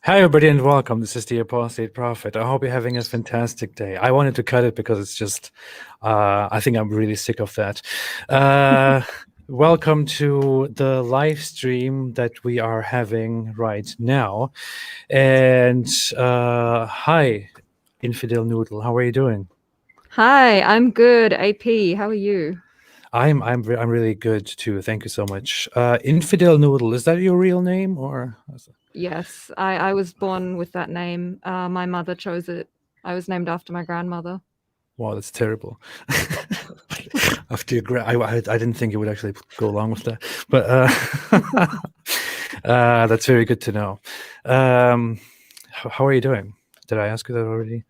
Hi, everybody, and welcome. This is the Apostate Prophet. I hope you're having a fantastic day. I wanted to cut it because it's just, I think I'm really sick of that. Uh, Welcome to the live stream that we are having right now. And hi, Infidel Noodle. How are you doing? Hi, I'm good. AP, how are you? I'm really good too. Thank you so much. Infidel Noodle, is that your real name or? Yes, I was born with that name. My mother chose it. I was named after my grandmother. Wow, that's terrible. After your I didn't think you would actually go along with that, but that's very good to know. How are you doing? Did I ask you that already?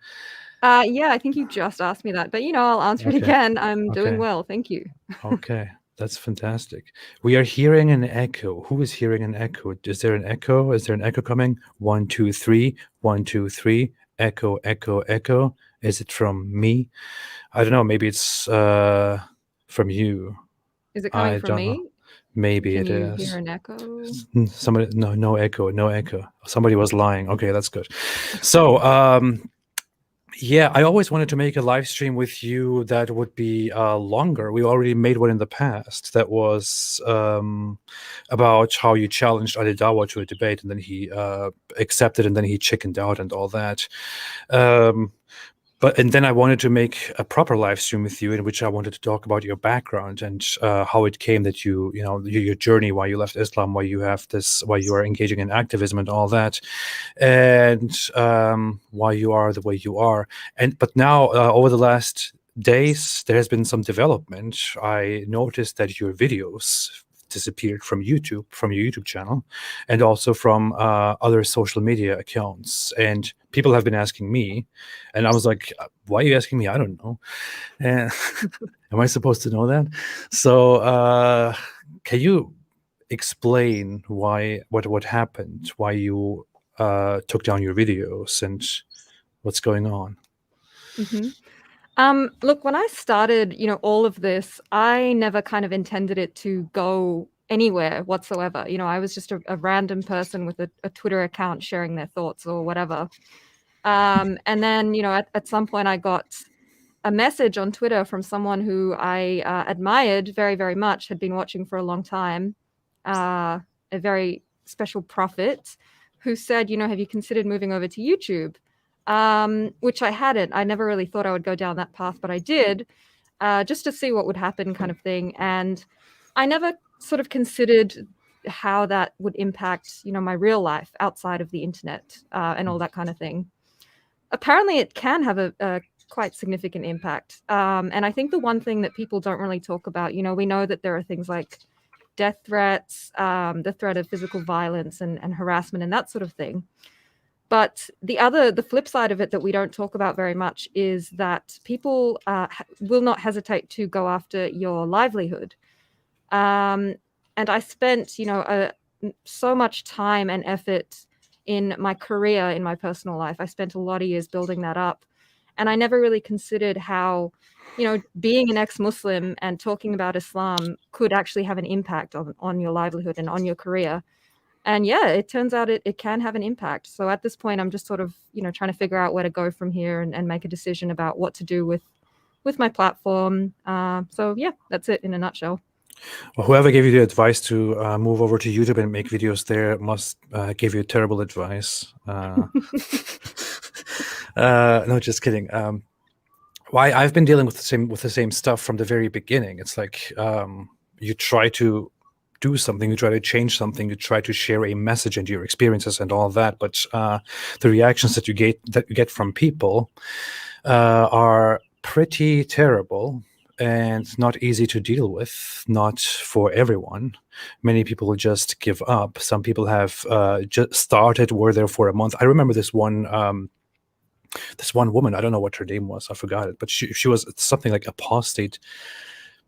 Yeah, I think you just asked me that, but I'll answer it Okay, again. I'm doing okay, well, thank you. okay. That's fantastic. We are hearing an echo. Who is hearing an echo? Is there an echo? Is there an echo coming? 1, 2, 3. 1, 2, 3. Echo, echo, echo. Is it from me? I don't know. Maybe it's from you. Is it coming I from don't know. me? Maybe Can it you hear is. an echo? Somebody, no, no echo, no echo. Somebody was lying. Okay, that's good. So, yeah, I always wanted to make a live stream with you that would be longer. We already made one in the past that was about how you challenged Ali Dawa to a debate, and then he accepted, and then he chickened out and all that. Um, and then I wanted to make a proper live stream with you in which I wanted to talk about your background and how it came that your journey, why you left Islam, why you are engaging in activism and all that, and why you are the way you are. But now, over the last days, there has been some development. I noticed that your videos disappeared from YouTube, from your YouTube channel, and also from other social media accounts. And people have been asking me, and I was like, "Why are you asking me? I don't know. And am I supposed to know that?" So, can you explain what happened, why you took down your videos, and what's going on? hmm Look, when I started, all of this, I never kind of intended it to go anywhere whatsoever. I was just a random person with a Twitter account sharing their thoughts or whatever. And then, at some point, I got a message on Twitter from someone who I admired very, very much, had been watching for a long time, a very special prophet who said, have you considered moving over to YouTube? Which I hadn't. I never really thought I would go down that path, but I did, just to see what would happen, kind of thing. And I never sort of considered how that would impact, my real life outside of the internet and all that kind of thing. Apparently, it can have a quite significant impact. And I think the one thing that people don't really talk about, we know that there are things like death threats, the threat of physical violence and harassment and that sort of thing. But the flip side of it that we don't talk about very much is that people will not hesitate to go after your livelihood. Um, and I spent, so much time and effort in my career, in my personal life. I spent a lot of years building that up. And I never really considered how, being an ex-Muslim and talking about Islam could actually have an impact on your livelihood and on your career. And yeah, it turns out it can have an impact. So at this point, I'm just sort of, trying to figure out where to go from here and make a decision about what to do with my platform. So yeah, that's it in a nutshell. Well, whoever gave you the advice to move over to YouTube and make videos there must give you terrible advice. No, just kidding. Why I've been dealing with the same stuff from the very beginning. It's like you try to do something, you try to change something, you try to share a message and your experiences and all that, but the reactions that you get from people are pretty terrible and not easy to deal with. Not for everyone. Many people just give up. Some people have just started, were there for a month. I remember this one woman. I don't know what her name was. I forgot it, but she was something like apostate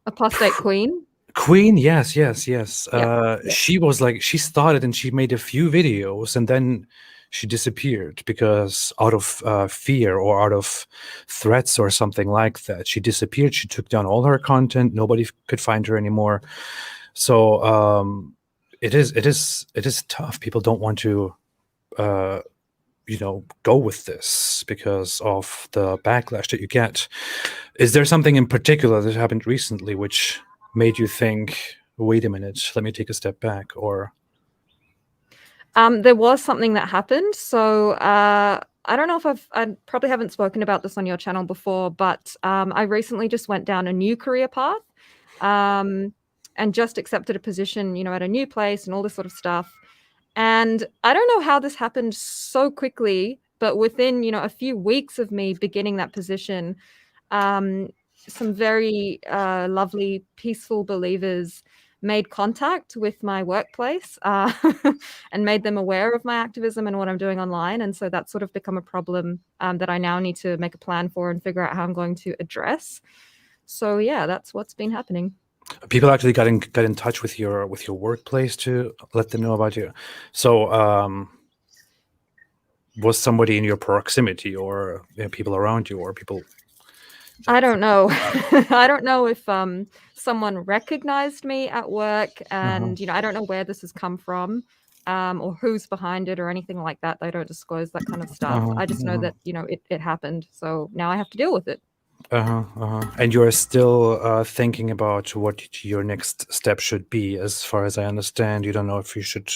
Apostate Queen. queen. Yes, yes, yes. Yeah. Yeah. She was like, she started and she made a few videos and then she disappeared because out of fear or out of threats or something like that. She disappeared. She took down all her content. Nobody could find her anymore. So it is tough. People don't want to go with this because of the backlash that you get. Is there something in particular that happened recently which made you think, wait a minute, let me take a step back? Or There was something that happened. So I don't know if I probably haven't spoken about this on your channel before, but I recently just went down a new career path, and just accepted a position, at a new place and all this sort of stuff. And I don't know how this happened so quickly, but within, a few weeks of me beginning that position, some very lovely, peaceful believers made contact with my workplace, and made them aware of my activism and what I'm doing online. And so that's sort of become a problem that I now need to make a plan for and figure out how I'm going to address. So yeah, that's what's been happening. people actually got in touch with your workplace to let them know about you. So was somebody in your proximity, or people around you, or people? I don't know. I don't know if someone recognized me at work, and I don't know where this has come from, or who's behind it or anything like that. They don't disclose that kind of stuff. I just know that it happened, so now I have to deal with it. And you're still thinking about what your next step should be, as far as I understand. You don't know if you should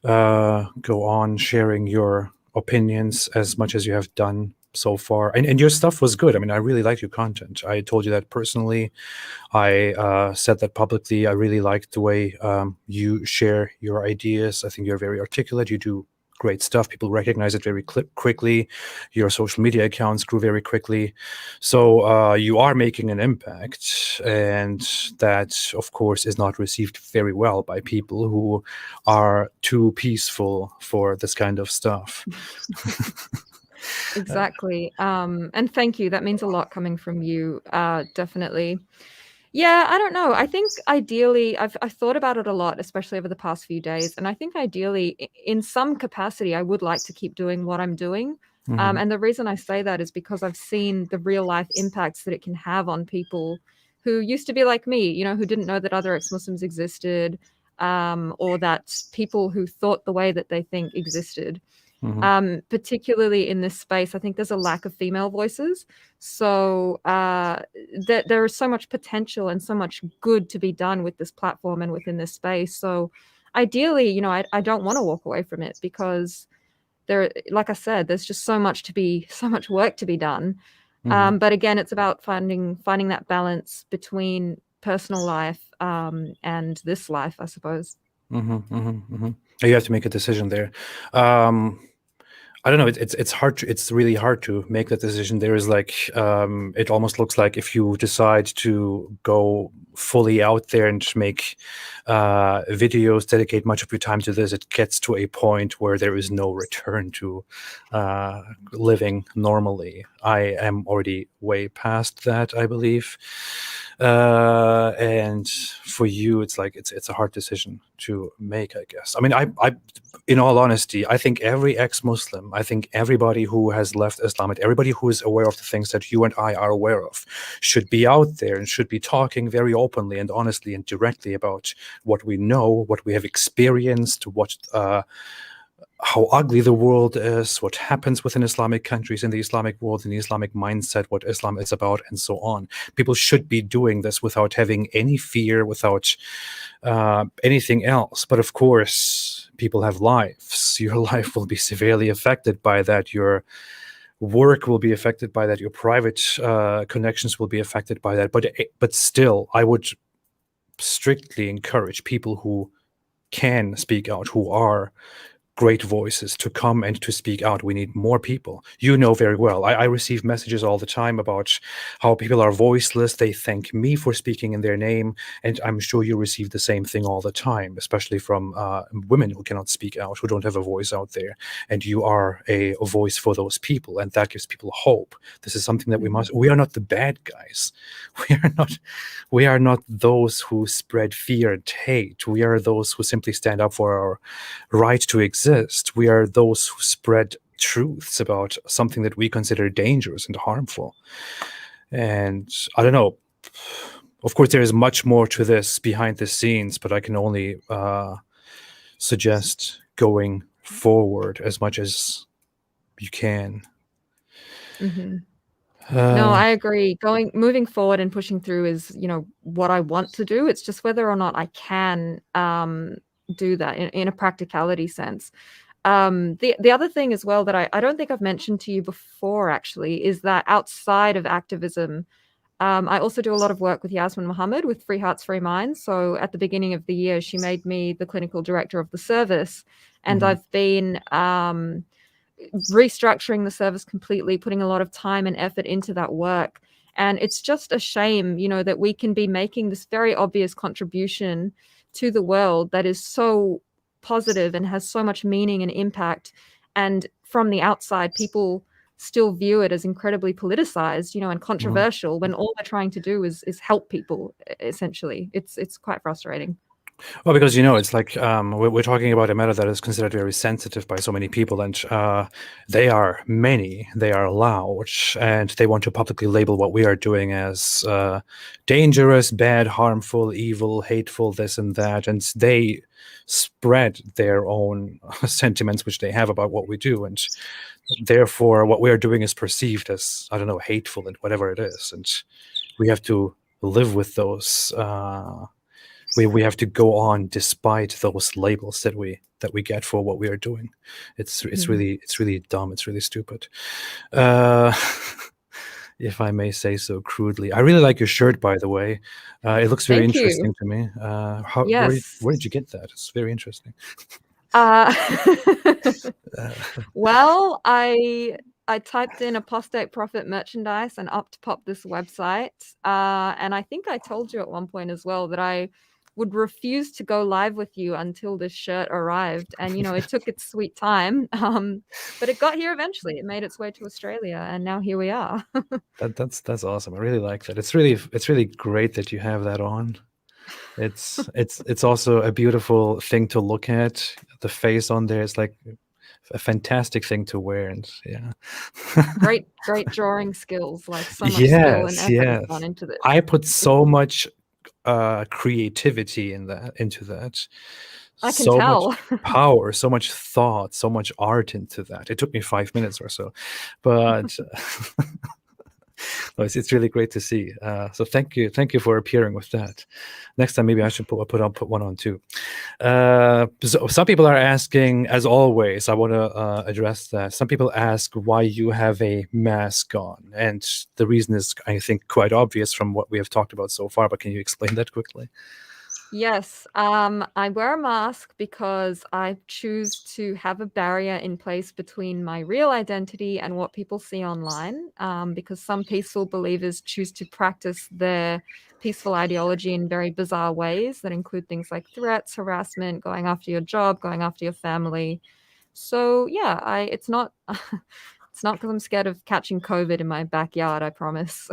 go on sharing your opinions as much as you have done so far. And your stuff was good. I mean, I really liked your content. I told you that personally. I said that publicly. I really liked the way you share your ideas. I think you're very articulate. You do great stuff. People recognize it very quickly. Your social media accounts grew very quickly. So you are making an impact, and that, of course, is not received very well by people who are too peaceful for this kind of stuff. Exactly. And thank you. That means a lot coming from you. Definitely. Yeah, I don't know. I think ideally, I've thought about it a lot, especially over the past few days. And I think ideally, in some capacity, I would like to keep doing what I'm doing. And the reason I say that is because I've seen the real life impacts that it can have on people who used to be like me, who didn't know that other ex-Muslims existed, or that people who thought the way that they think existed. Particularly in this space, I think there's a lack of female voices. So there is so much potential and so much good to be done with this platform and within this space. So ideally, I don't want to walk away from it, because like I said, there's just so much work to be done. But again, it's about finding that balance between personal life and this life, I suppose. You have to make a decision there. I don't know. It's hard. It's really hard to make that decision. There is it almost looks like if you decide to go fully out there and make videos, dedicate much of your time to this, it gets to a point where there is no return to living normally. I am already way past that, I believe. And for you, it's a hard decision to make, I guess. I mean, I in all honesty, I think every ex-Muslim, I think everybody who has left Islam, and everybody who is aware of the things that you and I are aware of, should be out there and should be talking very openly and honestly and directly about what we know, what we have experienced, how ugly the world is, what happens within Islamic countries, in the Islamic world, in the Islamic mindset, what Islam is about, and so on. People should be doing this without having any fear, without anything else. But of course, people have lives. Your life will be severely affected by that. Your work will be affected by that. Your private connections will be affected by that. But still, I would strictly encourage people who can speak out, who are great voices, to come and to speak out. We need more people. You know very well. I receive messages all the time about how people are voiceless. They thank me for speaking in their name. And I'm sure you receive the same thing all the time, especially from women who cannot speak out, who don't have a voice out there. And you are a voice for those people. And that gives people hope. This is something that we are not the bad guys. We are not those who spread fear and hate. We are those who simply stand up for our right to exist. We are those who spread truths about something that we consider dangerous and harmful. And I don't know. Of course, there is much more to this behind the scenes, but I can only suggest going forward as much as you can. Hmm. No, Uh, I agree. Moving forward and pushing through is, what I want to do. It's just whether or not I can do that in a practicality sense. The other thing as well that I don't think I've mentioned to you before actually is that outside of activism, I also do a lot of work with Yasmin Mohammed with Free Hearts, Free Minds. So at the beginning of the year, she made me the clinical director of the service, and mhm. I've been restructuring the service completely, putting a lot of time and effort into that work. And it's just a shame, that we can be making this very obvious contribution to the world that is so positive and has so much meaning and impact. And from the outside, people still view it as incredibly politicized, and controversial when all they're trying to do is help people, essentially. It's quite frustrating. Well, because it's like we're talking about a matter that is considered very sensitive by so many people, and they are many, they are loud, and they want to publicly label what we are doing as dangerous, bad, harmful, evil, hateful, this and that, and they spread their own sentiments which they have about what we do, and therefore what we are doing is perceived as, I don't know, hateful and whatever it is, and we have to live with those. We have to go on despite those labels that we get for what we are doing. It's really dumb. It's really stupid. Uh, if I may say so crudely, I really like your shirt, by the way. It looks very Thank you. interesting to me. Yes. Where did you get that? It's very interesting. Uh, Uh, well, I typed in apostate prophet merchandise and up popped this website. And I think I told you at one point as well that I would refuse to go live with you until this shirt arrived. And it took its sweet time. But it got here eventually. It made its way to Australia, and now here we are. that's awesome. I really like that. It's really great that you have that on. It's also a beautiful thing to look at. The face on there is like a fantastic thing to wear, and yeah. Great drawing skills, like so much skill and Yes, effort has gone yes. into this. I put so much creativity into that, I can so much tell. power, so much thought, so much art into that. It took me 5 minutes or so, but no, it's really great to see. So thank you for appearing with that. Next time, maybe I should put one on too. So some people are asking, as always, I want to address that. Some people ask why you have a mask on, and the reason is, I think, quite obvious from what we have talked about so far. But can you explain that quickly? Yes, I wear a mask because I choose to have a barrier in place between my real identity and what people see online. Because some peaceful believers choose to practice their peaceful ideology in very bizarre ways that include things like threats, harassment, going after your job, going after your family. So yeah, it's not it's not because I'm scared of catching COVID in my backyard, I promise.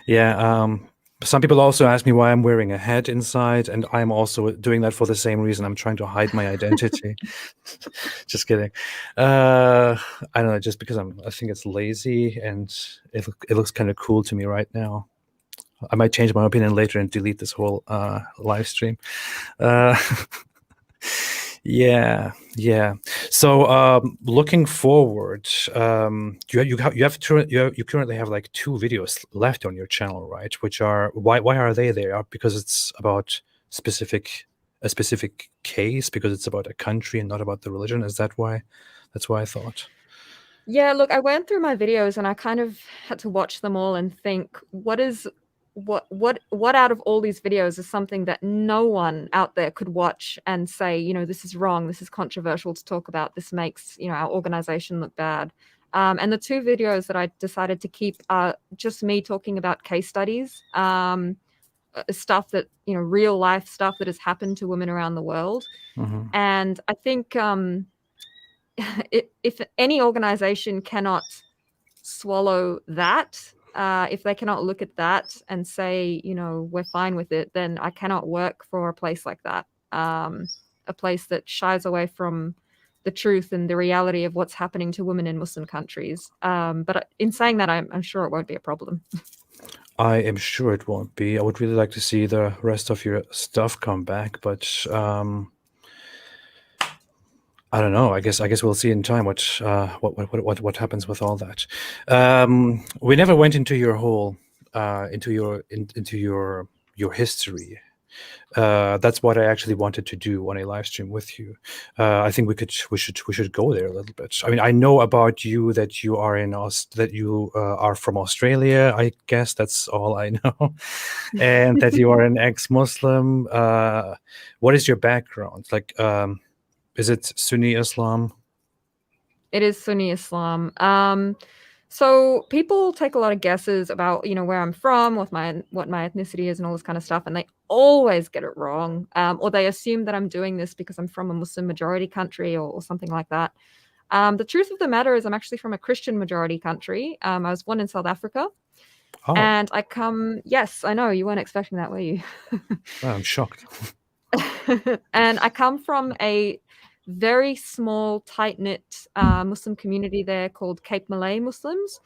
Yeah. Some people also ask me why I'm wearing a hat inside, and I'm also doing that for the same reason. I'm trying to hide my identity. Just kidding. I don't know, just because I think it's lazy, and it looks kind of cool to me right now. I might change my opinion later and delete this whole live stream. Uh, yeah, yeah. So looking forward, you currently have like 2 videos left on your channel, right? Which are, why are they there? Because it's about a specific case, because it's about a country and not about the religion. Is that why? That's why I thought. Yeah, look, I went through my videos and I kind of had to watch them all and think, what out of all these videos is something that no one out there could watch and say, this is wrong, this is controversial to talk about, this makes, our organization look bad. And the 2 videos that I decided to keep are just me talking about case studies, stuff that, real life stuff that has happened to women around the world. Mhm. And I think if any organization cannot swallow that, if they cannot look at that and say, we're fine with it, then I cannot work for a place like that. A place that shies away from the truth and the reality of what's happening to women in Muslim countries. But in saying that, I'm sure it won't be a problem. I am sure it won't be. I would really like to see the rest of your stuff come back, but I don't know. I guess we'll see in time what happens with all that. We never went into your whole into your history. That's what I actually wanted to do on a live stream with you. I think we should go there a little bit. I mean, I know about you that you are that you are from Australia. I guess that's all I know, and that you are an ex-Muslim. What is your background? Like, is it Sunni Islam? It is Sunni Islam. So people take a lot of guesses about, where I'm from, what my ethnicity is, and all this kind of stuff, and they always get it wrong. Or they assume that I'm doing this because I'm from a Muslim majority country or something like that. The truth of the matter is I'm actually from a Christian majority country. I was born in South Africa, Oh, and yes, I know you weren't expecting that, were you? I'm shocked. And I come from a very small, tight-knit Muslim community there called Cape Malay Muslims.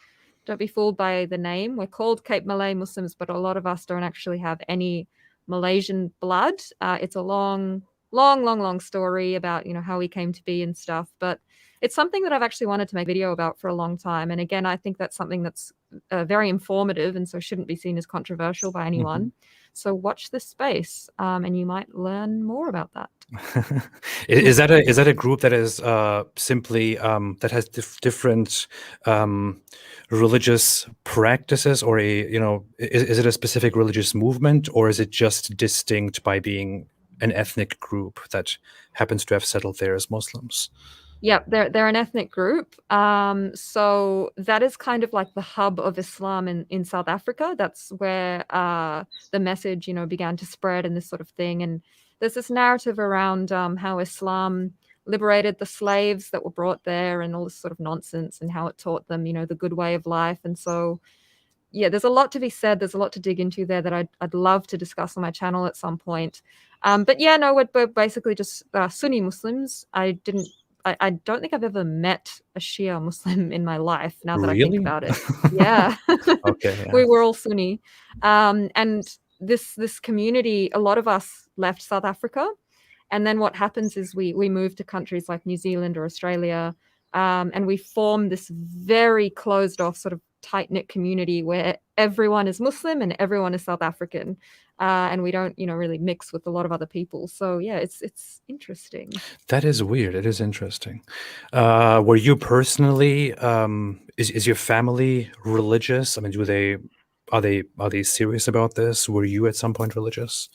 Don't be fooled by the name. We're called Cape Malay Muslims, but a lot of us don't actually have any Malaysian blood. It's a long, long, long, long story about, how we came to be and stuff. But it's something that I've actually wanted to make a video about for a long time. And again, I think that's something that's very informative and so shouldn't be seen as controversial by anyone. So watch this space, and you might learn more about that. Is that a group that is simply that has different religious practices, or is it a specific religious movement, or is it just distinct by being an ethnic group that happens to have settled there as Muslims? Yeah, they're an ethnic group. So that is kind of like the hub of Islam in South Africa. That's where the message, began to spread and this sort of thing. And there's this narrative around how Islam liberated the slaves that were brought there and all this sort of nonsense, and how it taught them, the good way of life. And so, yeah, there's a lot to be said. There's a lot to dig into there that I'd love to discuss on my channel at some point. But yeah, no, we're basically just Sunni Muslims. I don't think I've ever met a Shia Muslim in my life, now that I think Really? about it. Yeah. Okay. Yeah. We were all Sunni. And this community, a lot of us left South Africa. And then what happens is we move to countries like New Zealand or Australia, and we form this very closed off sort of tight-knit community where everyone is Muslim and everyone is South African. And we don't, really mix with a lot of other people. So yeah, it's interesting. That is weird. It is interesting. Were you personally? Is your family religious? I mean, are they serious about this? Were you at some point religious?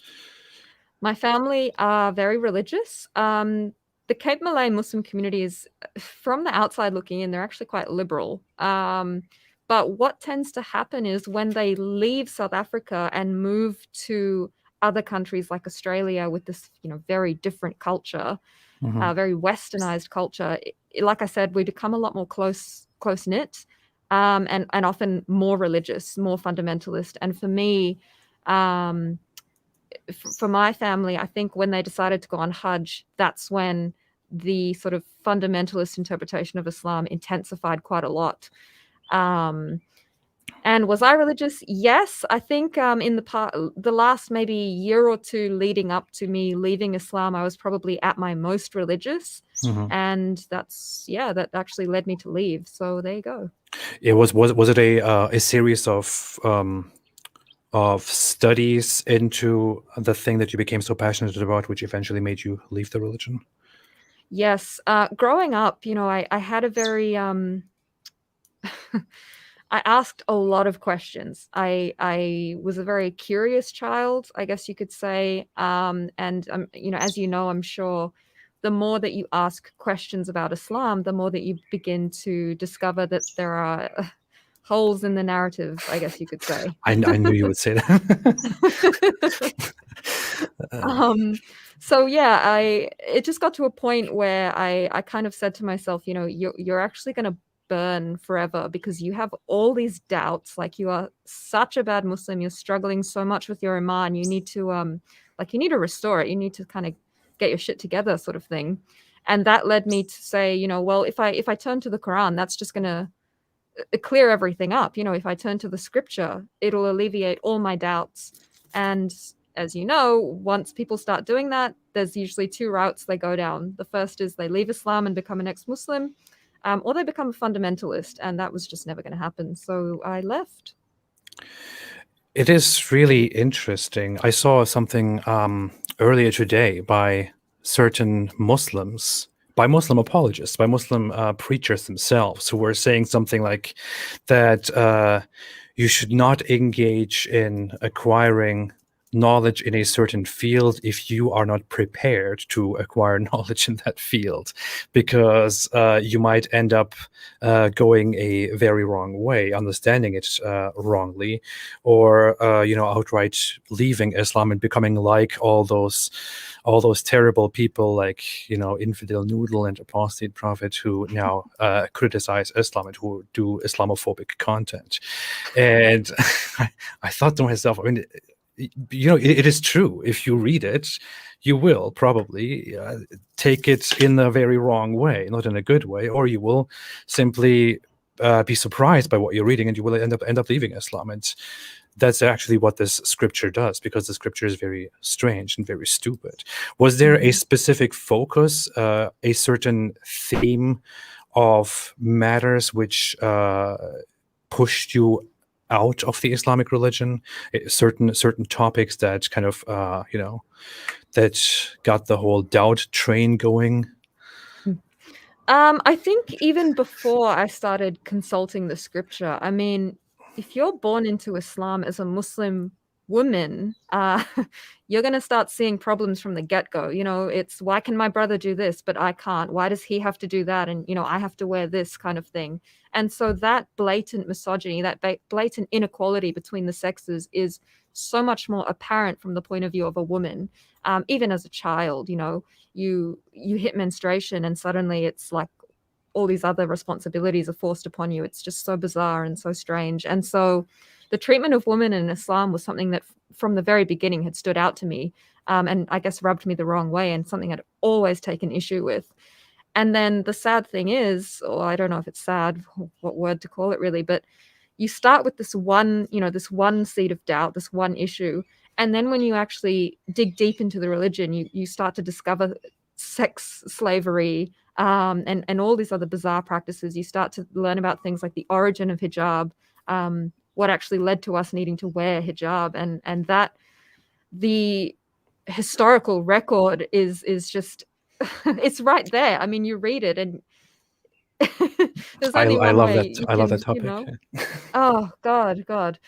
My family are very religious. The Cape Malay Muslim community is, from the outside looking in, they're actually quite liberal. But what tends to happen is when they leave South Africa and move to other countries like Australia with this, very different culture, very westernized culture, like I said, we become a lot more close knit, and often more religious, more fundamentalist. And for me, for my family, I think when they decided to go on Hajj, that's when the sort of fundamentalist interpretation of Islam intensified quite a lot. And was I religious? Yes, I think in the last maybe year or two leading up to me leaving Islam, I was probably at my most religious, and that actually led me to leave. So there you go. It was it a series of studies into the thing that you became so passionate about, which eventually made you leave the religion? Yes, growing up, I had a very I asked a lot of questions. I was a very curious child, I guess you could say. And as I'm sure the more that you ask questions about Islam, the more that you begin to discover that there are holes in the narrative, I guess you could say. I knew you would say that. So yeah, it just got to a point where I kind of said to myself, you're actually going to burn forever because you have all these doubts. Like, you are such a bad Muslim, you're struggling so much with your iman, you need to restore it, you need to kind of get your shit together, sort of thing. And that led me to say, well, if I turn to the Quran, that's just gonna clear everything up. If I turn to the scripture, it'll alleviate all my doubts. And as you know, once people start doing that, there's usually two routes they go down. The first is they leave Islam and become an ex-Muslim, or they become a fundamentalist, and that was just never going to happen. So I left. It is really interesting. I saw something earlier today by certain Muslims, by Muslim apologists, by Muslim preachers themselves, who were saying something like that you should not engage in acquiring knowledge in a certain field if you are not prepared to acquire knowledge in that field, because you might end up going a very wrong way, understanding it wrongly, or outright leaving Islam and becoming like all those terrible people like Infidel Noodle and Apostate Prophet who now criticize Islam and who do Islamophobic content. And I thought to myself, I mean, it is true. If you read it, you will probably take it in a very wrong way, not in a good way, or you will simply be surprised by what you're reading, and you will end up leaving Islam. And that's actually what this scripture does, because the scripture is very strange and very stupid. Was there a specific focus, a certain theme of matters which pushed you out of the Islamic religion, certain topics that kind of that got the whole doubt train going? I think even before I started consulting the scripture, I mean, if you're born into Islam as a Muslim woman, you're going to start seeing problems from the get-go. It's, why can my brother do this, but I can't? Why does he have to do that? And, I have to wear this kind of thing. And so that blatant misogyny, that blatant inequality between the sexes is so much more apparent from the point of view of a woman. Even as a child, you hit menstruation and suddenly it's like all these other responsibilities are forced upon you. It's just so bizarre and so strange. And so the treatment of women in Islam was something that from the very beginning had stood out to me, and I guess rubbed me the wrong way, and something I'd always taken issue with. And then the sad thing is, or I don't know if it's sad, what word to call it really, but you start with this one seed of doubt, this one issue. And then when you actually dig deep into the religion, you start to discover sex slavery, and all these other bizarre practices. You start to learn about things like the origin of hijab, what actually led to us needing to wear hijab, and that the historical record is just it's right there. I mean, you read it and there's only I one love way that. you I love can, that topic. Oh God.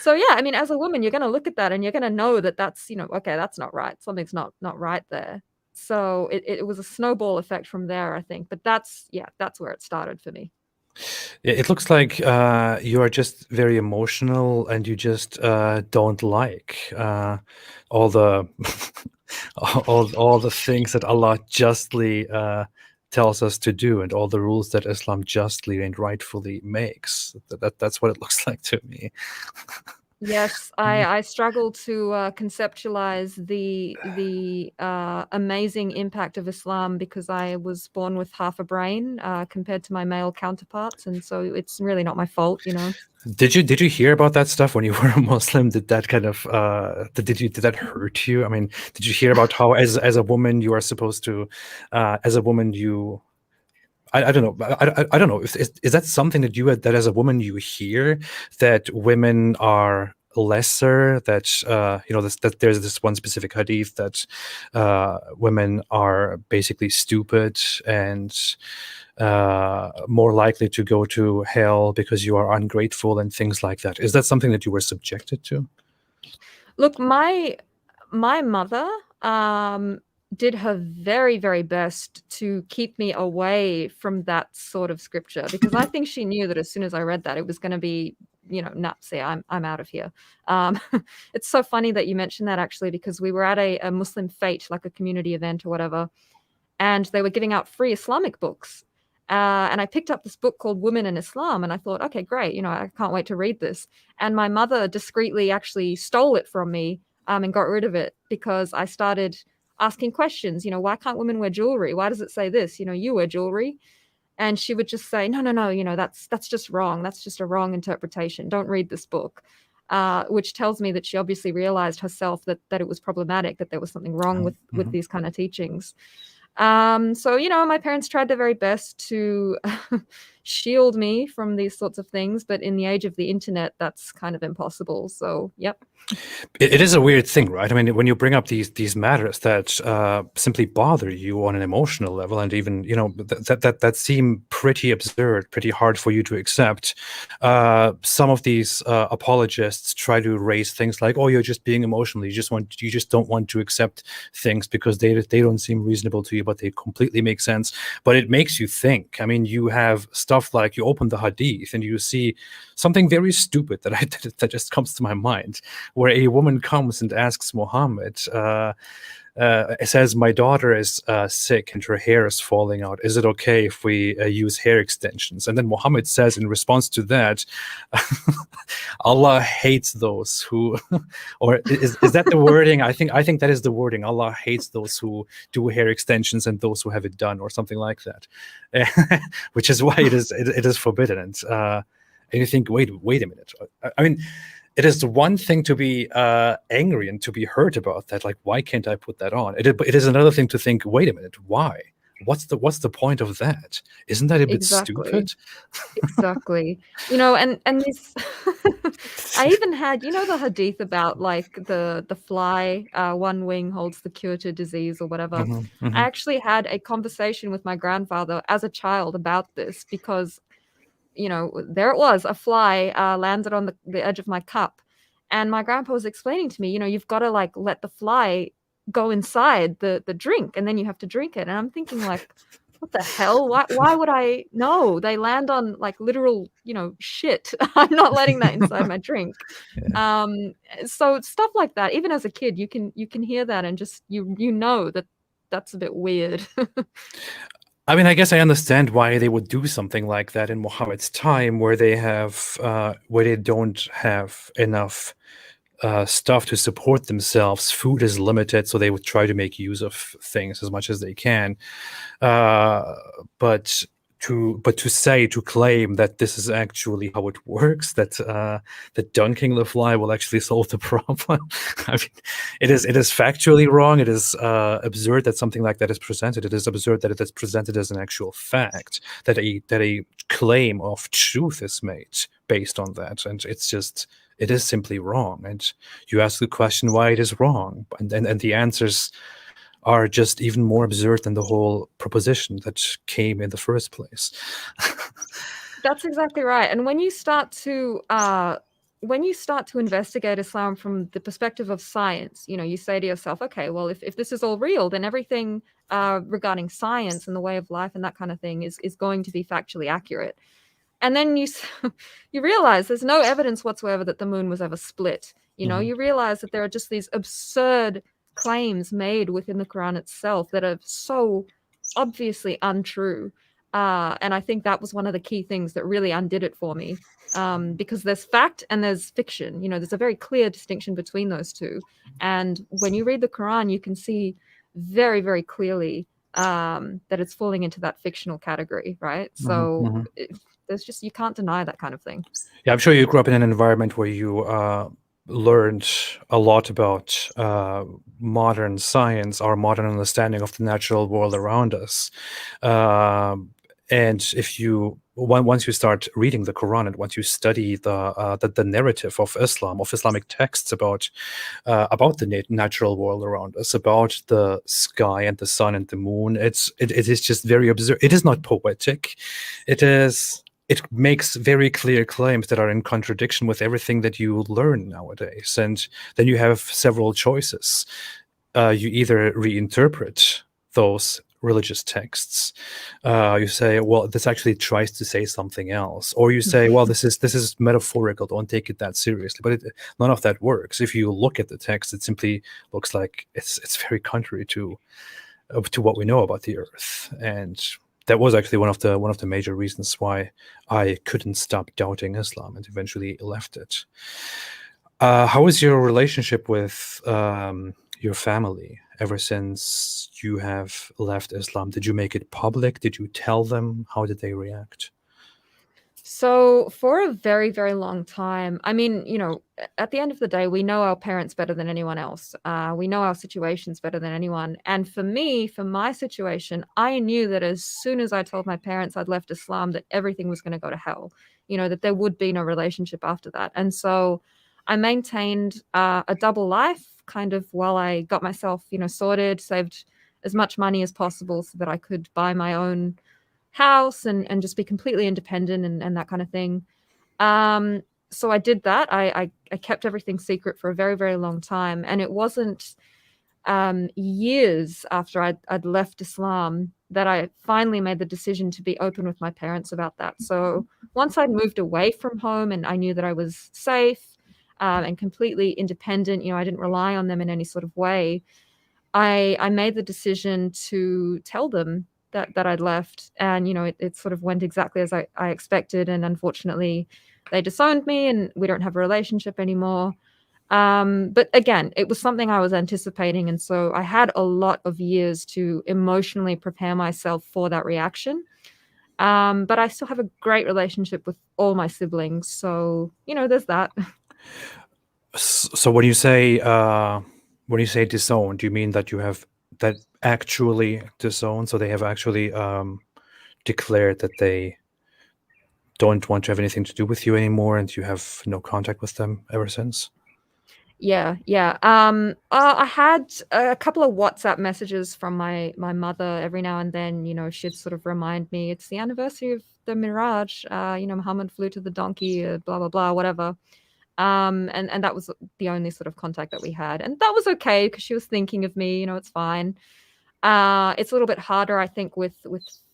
So yeah, I mean, as a woman, you're going to look at that and you're going to know that that's, okay, that's not right. Something's not right there. So it was a snowball effect from there, I think. But that's where it started for me. It looks like you are just very emotional, and you just don't like all the all the things that Allah justly tells us to do, and all the rules that Islam justly and rightfully makes. That's what it looks like to me. Yes, I struggle to conceptualize the amazing impact of Islam because I was born with half a brain compared to my male counterparts, and so it's really not my fault. Did you hear about that stuff when you were a Muslim? Did that kind of did that hurt you? I mean, did you hear about how as a woman you are supposed to as a woman you I don't know. I don't know. Is that something that that as a woman you hear, that women are lesser, that that there's this one specific hadith that women are basically stupid and more likely to go to hell because you are ungrateful and things like that? Is that something that you were subjected to? Look, my mother did her very, very best to keep me away from that sort of scripture, because I think she knew that as soon as I read that, it was going to be, nuts. Yeah, I'm out of here. It's so funny that you mentioned that, actually, because we were at a Muslim fete, like a community event or whatever, and they were giving out free Islamic books. And I picked up this book called Women in Islam, and I thought, okay, great, I can't wait to read this. And my mother discreetly actually stole it from me, and got rid of it, because I started asking questions. Why can't women wear jewelry? Why does it say this? You wear jewelry. And she would just say, no, that's just wrong. That's just a wrong interpretation. Don't read this book. which tells me that she obviously realized herself that it was problematic, that there was something wrong with these kind of teachings. So, my parents tried their very best to shield me from these sorts of things, but in the age of the internet, that's kind of impossible. So, yep. It is a weird thing, right? I mean, when you bring up these matters that simply bother you on an emotional level, and even that seem pretty absurd, pretty hard for you to accept. Some of these apologists try to raise things like, "Oh, you're just being emotional. You just don't want to accept things because they don't seem reasonable to you, but they completely make sense." But it makes you think. I mean, you have stuff like you open the Hadith and you see something very stupid that just comes to my mind, where a woman comes and asks Muhammad, it says, "My daughter is sick and her hair is falling out. Is it okay if we use hair extensions?" And then Muhammad says in response to that, "Allah hates those who," or is that the wording? I think that is the wording. "Allah hates those who do hair extensions and those who have it done," or something like that, which is why it is forbidden. And you think, wait a minute. I mean, it is one thing to be angry and to be hurt about that. Like, why can't I put that on? It is another thing to think, wait a minute, why? What's the point of that? Isn't that a bit stupid? Exactly. And this, I even had, the hadith about like the fly, one wing holds the cure to disease or whatever. I actually had a conversation with my grandfather as a child about this because there it was, a fly landed on the edge of my cup. And my grandpa was explaining to me, you've got to like let the fly go inside the drink and then you have to drink it. And I'm thinking like, what the hell? Why would I? No, they land on like literal, shit. I'm not letting that inside my drink. Yeah. So stuff like that, even as a kid, you can hear that and just, that's a bit weird. I mean, I guess I understand why they would do something like that in Muhammad's time, where they don't have enough stuff to support themselves. Food is limited, so they would try to make use of things as much as they can. But to claim that this is actually how it works, that dunking the fly will actually solve the problem. I mean, it is factually wrong. It is absurd that something like that is presented. It is absurd that it is presented as an actual fact, that a claim of truth is made based on that, and it is simply wrong. And you ask the question why it is wrong, and the answers are just even more absurd than the whole proposition that came in the first place. That's exactly right. And when you start to investigate Islam from the perspective of science, you say to yourself, okay, well, if this is all real, then everything regarding science and the way of life and that kind of thing is going to be factually accurate. And then you realize there's no evidence whatsoever that the moon was ever split. You realize that there are just these absurd claims made within the Quran itself that are so obviously untrue. And I think that was one of the key things that really undid it for me, because there's fact and there's fiction. There's a very clear distinction between those two. And when you read the Quran, you can see very, very clearly that it's falling into that fictional category, right? So you can't deny that kind of thing. Yeah, I'm sure you grew up in an environment where you learned a lot about modern science, our modern understanding of the natural world around us. And once you start reading the Quran, and once you study the narrative of Islam, of Islamic texts about the natural world around us, about the sky and the sun and the moon, it is just very absurd. It is not poetic. It makes very clear claims that are in contradiction with everything that you learn nowadays. And then you have several choices. You either reinterpret those religious texts. You say, well, this actually tries to say something else. Or you say, well, this is metaphorical. Don't take it that seriously. But none of that works. If you look at the text, it simply looks like it's very contrary to what we know about the earth. And that was actually one of the major reasons why I couldn't stop doubting Islam and eventually left it. How is your relationship with your family ever since you have left Islam? Did you make it public? Did you tell them? How did they react? So for a very, very long time, I mean, at the end of the day, we know our parents better than anyone else. We know our situations better than anyone. And for me, for my situation, I knew that as soon as I told my parents I'd left Islam, that everything was going to go to hell. That there would be no relationship after that. And so I maintained a double life kind of while I got myself, sorted, saved as much money as possible so that I could buy my own house and just be completely independent and that kind of thing. Um, so I did that. I kept everything secret for a very, very long time. And it wasn't years after I'd left Islam that I finally made the decision to be open with my parents about that. So once I'd moved away from home and I knew that I was safe and completely independent, I didn't rely on them in any sort of way. I made the decision to tell them that I'd left, and it sort of went exactly as I expected. And unfortunately, they disowned me, and we don't have a relationship anymore. But again, it was something I was anticipating, and so I had a lot of years to emotionally prepare myself for that reaction. But I still have a great relationship with all my siblings, so there's that. So when you say disown, do you mean that you have that actually disowned? So they have actually declared that they don't want to have anything to do with you anymore, and you have no contact with them ever since? Yeah, yeah. I had a couple of WhatsApp messages from my mother every now and then. She'd sort of remind me it's the anniversary of the Mirage. Muhammad flew to the donkey, blah blah blah, whatever. And that was the only sort of contact that we had, and that was okay because she was thinking of me. It's fine. It's a little bit harder, I think, with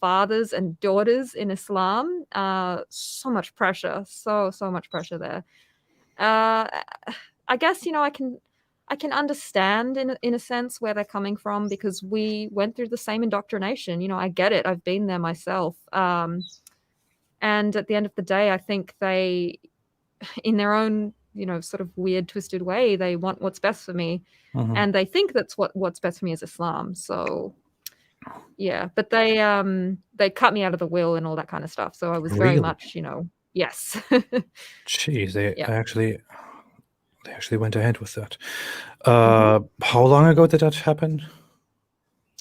fathers and daughters in Islam. So much pressure, so much pressure there. Uh, I guess I can understand in a sense where they're coming from because we went through the same indoctrination. I get it. I've been there myself. And at the end of the day, I think they, in their own sort of weird, twisted way, they want what's best for me, Mhm. and they think that's what's best for me is Islam. So yeah, but they cut me out of the will and all that kind of stuff. So I was very Really? much, yes. Jeez, they Yeah. actually went ahead with that. Mhm. How long ago did that happen?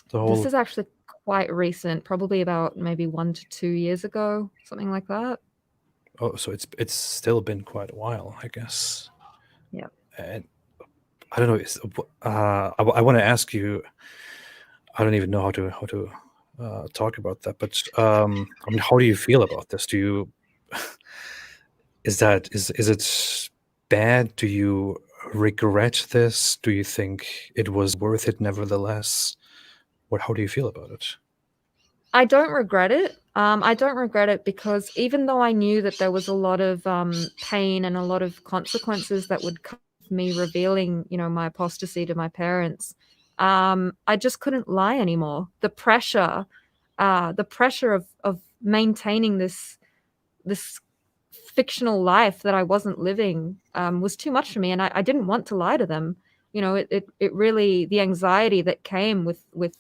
The This whole is actually quite recent, probably about maybe 1 to 2 years ago, something like that. so it's still been quite a while, I guess. Yeah. And I don't know. I want to ask you. I don't even know how to talk about that, but I mean, how do you feel about this? Do you is it bad? Do you regret this? Do you think it was worth it nevertheless? How do you feel about it? I don't regret it. I don't regret it because even though I knew that there was a lot of pain and a lot of consequences that would come with me revealing, my apostasy to my parents, I just couldn't lie anymore. The pressure of maintaining this fictional life that I wasn't living was too much for me, and I didn't want to lie to them. It really, the anxiety that came with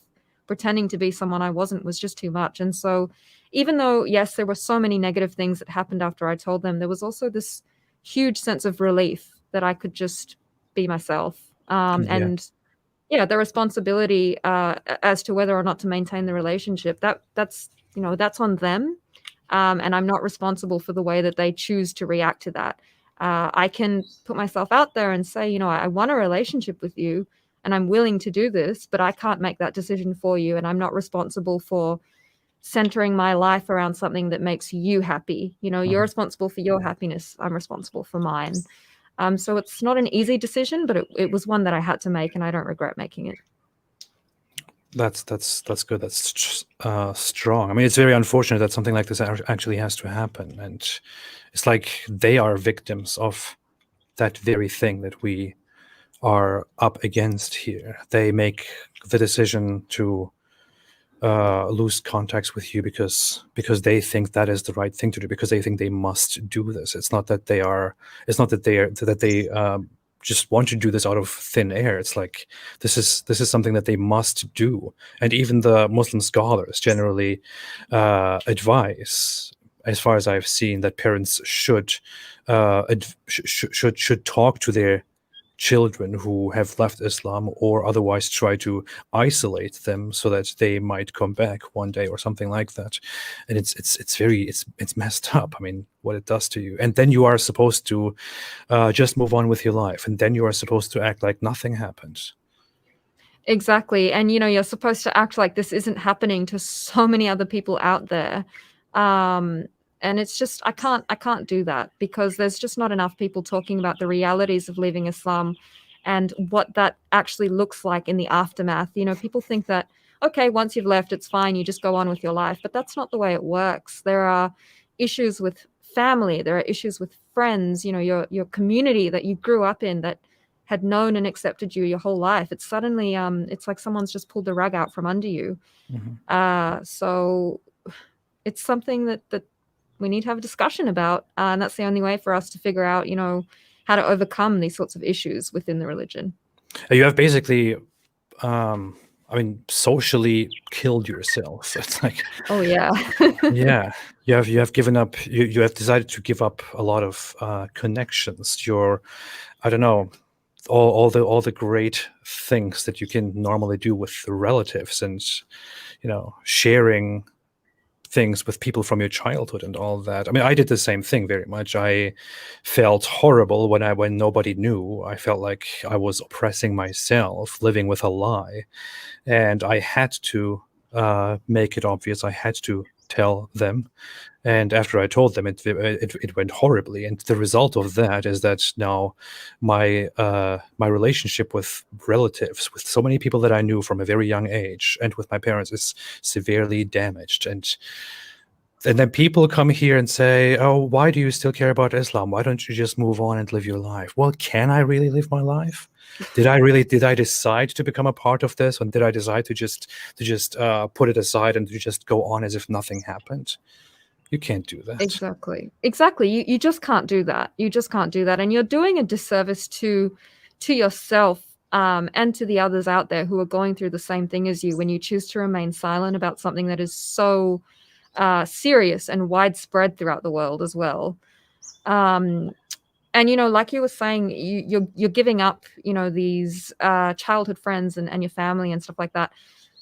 pretending to be someone I wasn't was just too much. And so, even though yes, there were so many negative things that happened after I told them, there was also this huge sense of relief that I could just be myself. Yeah. And yeah, the responsibility as to whether or not to maintain the relationship, that's on them. And I'm not responsible for the way that they choose to react to that. I can put myself out there and say, I want a relationship with you and I'm willing to do this, but I can't make that decision for you. And I'm not responsible for centering my life around something that makes you happy. You're Mhm. responsible for your happiness. I'm responsible for mine. So it's not an easy decision, but it was one that I had to make, and I don't regret making it. That's good. That's strong. I mean, it's very unfortunate that something like this actually has to happen, and it's like they are victims of that very thing that we are up against here. They make the decision to lose contacts with you because they think that is the right thing to do, because they think they must do this. It's not that they are. It's not that they just want to do this out of thin air. It's like this is something that they must do. And even the Muslim scholars generally advise as far as I've seen, that parents should should talk to their children who have left Islam, or otherwise try to isolate them so that they might come back one day or something like that. And it's messed up. I mean, what it does to you. And then you are supposed to just move on with your life, and then you are supposed to act like nothing happened. Exactly. And you're supposed to act like this isn't happening to so many other people out there. And it's just I can't do that, because there's just not enough people talking about the realities of leaving Islam and what that actually looks like in the aftermath. People think that, okay, once you've left, it's fine, you just go on with your life, but that's not the way it works. There are issues with family, there are issues with friends, your community that you grew up in, that had known and accepted you your whole life. It's suddenly it's like someone's just pulled the rug out from under you. So it's something that we need to have a discussion about, and that's the only way for us to figure out how to overcome these sorts of issues within the religion. You have basically socially killed yourself. It's like, oh yeah. Yeah, you have given up, you have decided to give up a lot of connections, your, I don't know, all the great things that you can normally do with the relatives, and sharing things with people from your childhood and all that. I mean, I did the same thing very much. I felt horrible when nobody knew. I felt like I was oppressing myself, living with a lie, and I had to make it obvious. I had to tell them, and after I told them, it went horribly. And the result of that is that now my relationship with relatives, with so many people that I knew from a very young age, and with my parents, is severely damaged. And then people come here and say, "Oh, why do you still care about Islam? Why don't you just move on and live your life?" Well, can I really live my life? Did I decide to become a part of this, and did I decide to just put it aside and to just go on as if nothing happened? You can't do that. Exactly. You just can't do that. You just can't do that, and you're doing a disservice to yourself and to the others out there who are going through the same thing as you, when you choose to remain silent about something that is so serious and widespread throughout the world as well. And like you were saying, you're giving up these childhood friends and your family and stuff like that.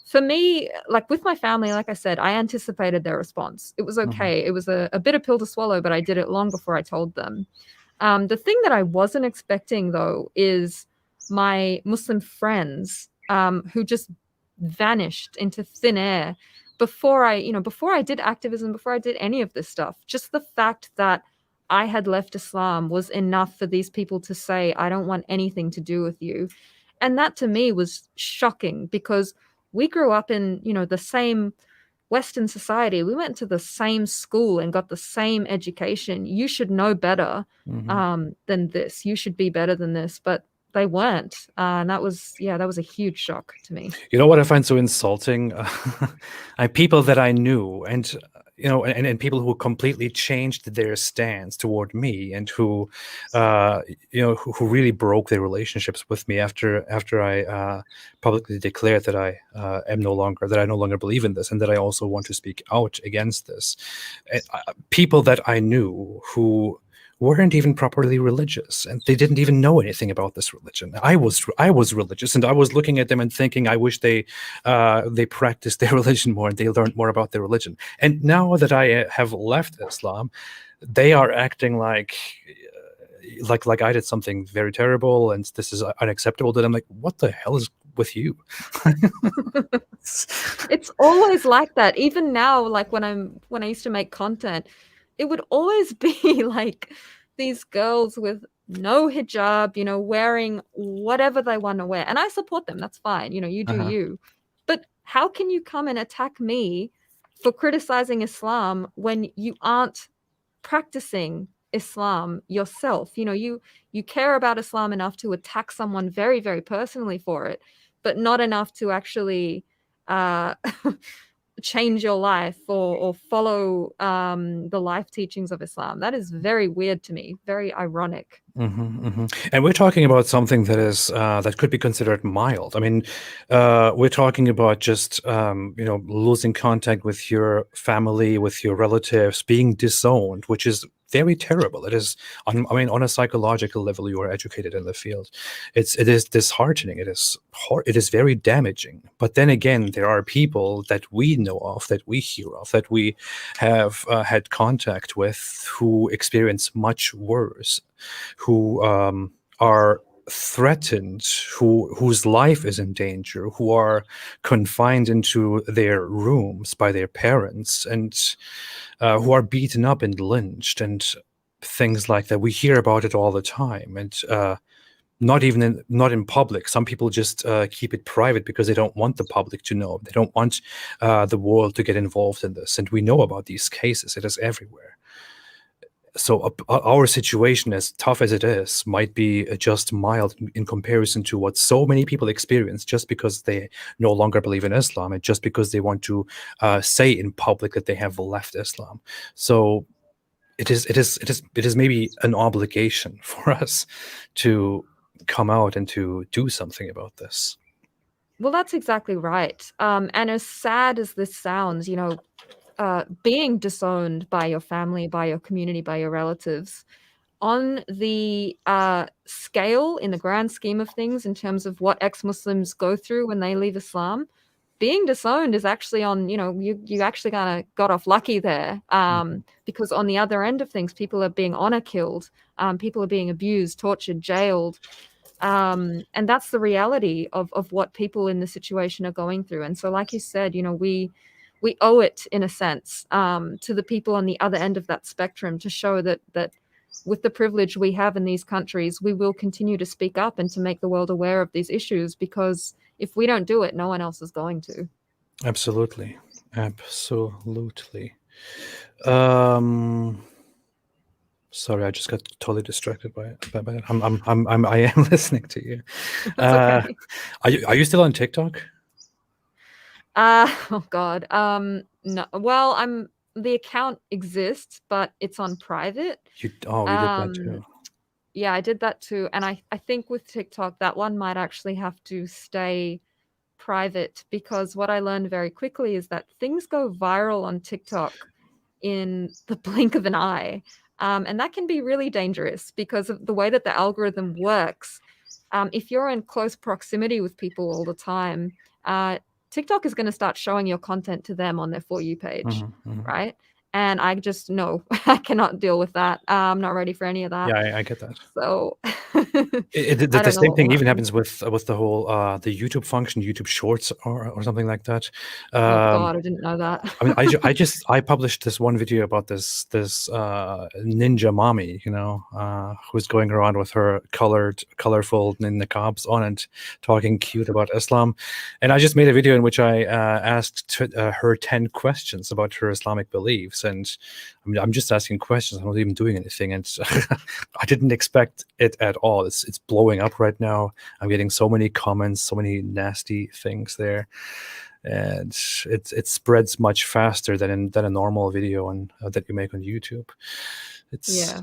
For me, like with my family, like I said, I anticipated their response. It was okay. It was a bitter pill to swallow, but I did it long before I told them. The thing that I wasn't expecting, though, is my Muslim friends who just vanished into thin air before I did activism, before I did any of this stuff. Just the fact that I had left Islam was enough for these people to say, I don't want anything to do with you. And that to me was shocking, because we grew up in, the same Western society. We went to the same school and got the same education. You should know better than this. You should be better than this. But they weren't. And that was a huge shock to me. You know what I find so insulting? People that I knew, and and people who completely changed their stance toward me, and who who really broke their relationships with me after I publicly declared that I no longer believe in this, and that I also want to speak out against this. People that I knew who weren't even properly religious, and they didn't even know anything about this religion. I was religious, and I was looking at them and thinking, I wish they practiced their religion more and they learned more about their religion. And now that I have left Islam, they are acting like I did something very terrible and this is unacceptable to them. Like, what the hell is with you? It's always like that. Even now, like when I used to make content, it would always be like these girls with no hijab, wearing whatever they want to wear. And I support them. That's fine. You do you. But how can you come and attack me for criticizing Islam when you aren't practicing Islam yourself? You care about Islam enough to attack someone very, very personally for it, but not enough to actually change your life or follow the life teachings of Islam. That is very weird to me, very ironic. And we're talking about something that is that could be considered mild. I mean, we're talking about just losing contact with your family, with your relatives, being disowned, which is very terrible. It is, on a psychological level, you are educated in the field. It is disheartening. It is very damaging. But then again, there are people that we know of, that we hear of, that we have had contact with, who experience much worse, who are threatened, whose life is in danger, who are confined into their rooms by their parents, and who are beaten up and lynched and things like that. We hear about it all the time, and not in public. Some people just keep it private because they don't want the public to know. They don't want the world to get involved in this. And we know about these cases. It is everywhere. So our situation, as tough as it is, might be just mild in comparison to what so many people experience just because they no longer believe in Islam, and just because they want to say in public that they have left Islam. So it is maybe an obligation for us to come out and to do something about this. Well, that's exactly right. And as sad as this sounds, being disowned by your family, by your community, by your relatives, on the scale, in the grand scheme of things, in terms of what ex-Muslims go through when they leave Islam, being disowned is actually on, you actually kind of got off lucky there, because on the other end of things, people are being honor killed, people are being abused, tortured, jailed. And that's the reality of what people in the situation are going through. And so, like you said, we owe it, in a sense, to the people on the other end of that spectrum to show that with the privilege we have in these countries, we will continue to speak up and to make the world aware of these issues, because if we don't do it, no one else is going to. Absolutely. Sorry, I just got totally distracted by that. I am listening to you. That's okay. Are you still on TikTok? Oh God. No. Well, the account exists, but it's on private. You did that too. Yeah, I did that too. And I think with TikTok, that one might actually have to stay private, because what I learned very quickly is that things go viral on TikTok in the blink of an eye. And that can be really dangerous because of the way that the algorithm works. If you're in close proximity with people all the time, TikTok is going to start showing your content to them on their For You page, right? And I just know I cannot deal with that. I'm not ready for any of that. Yeah, I get that. So the same thing even happens with the whole the YouTube function, YouTube Shorts or something like that. Oh God, I didn't know that. I mean, I published this one video about this ninja mommy, who's going around with her colorful niqabs on and talking cute about Islam, and I just made a video in which I asked her 10 questions about her Islamic beliefs, and I'm just asking questions. I'm not even doing anything, and I didn't expect it at all. It's blowing up right now. I'm getting so many comments, so many nasty things there, and it spreads much faster than a normal video that you make on YouTube. Yeah.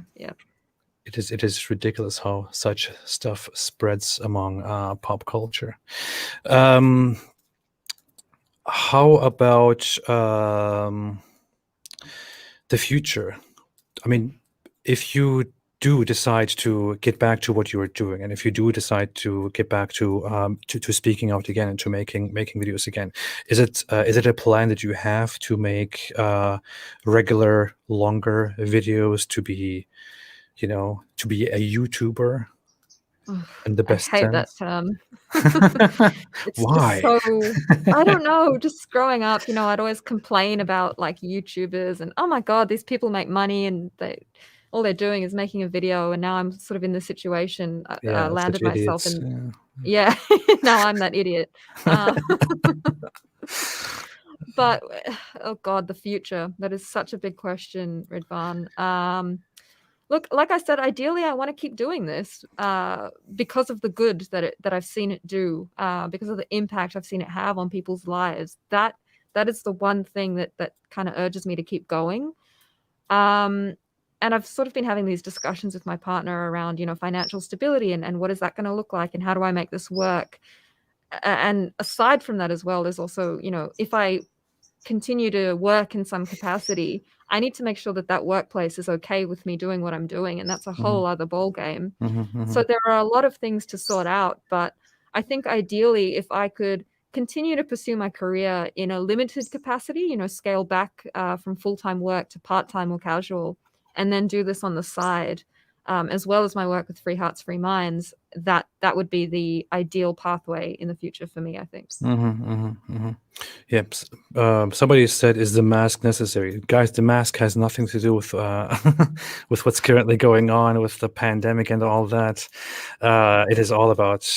It is ridiculous how such stuff spreads among pop culture. How about the future? I mean, if you do decide to get back to what you were doing, and if you do decide to get back to speaking out again and to making videos again, is it a plan that you have to make regular, longer videos, to be a YouTuber in the best I hate sense? that term. Why? I don't know. Just growing up, I'd always complain about like YouTubers and, oh my God, these people make money and all they're doing is making a video. And now I'm sort of in this situation, landed myself in. Yeah, now I'm that idiot. But oh God, the future. That is such a big question, Ridvan. Look, like I said, ideally, I want to keep doing this because of the good that I've seen it do, because of the impact I've seen it have on people's lives. That that is the one thing that kind of urges me to keep going. And I've sort of been having these discussions with my partner around, financial stability and what is that going to look like and how do I make this work? And aside from that as well, there's also, if I continue to work in some capacity, I need to make sure that workplace is okay with me doing what I'm doing. And that's a whole other ball game. So there are a lot of things to sort out, but I think ideally if I could continue to pursue my career in a limited capacity, scale back from full-time work to part-time or casual, and then do this on the side, as well as my work with Free Hearts, Free Minds, that would be the ideal pathway in the future for me, I think. Yep. Somebody said, "Is the mask necessary?" Guys, the mask has nothing to do with with what's currently going on with the pandemic and all that. It is all about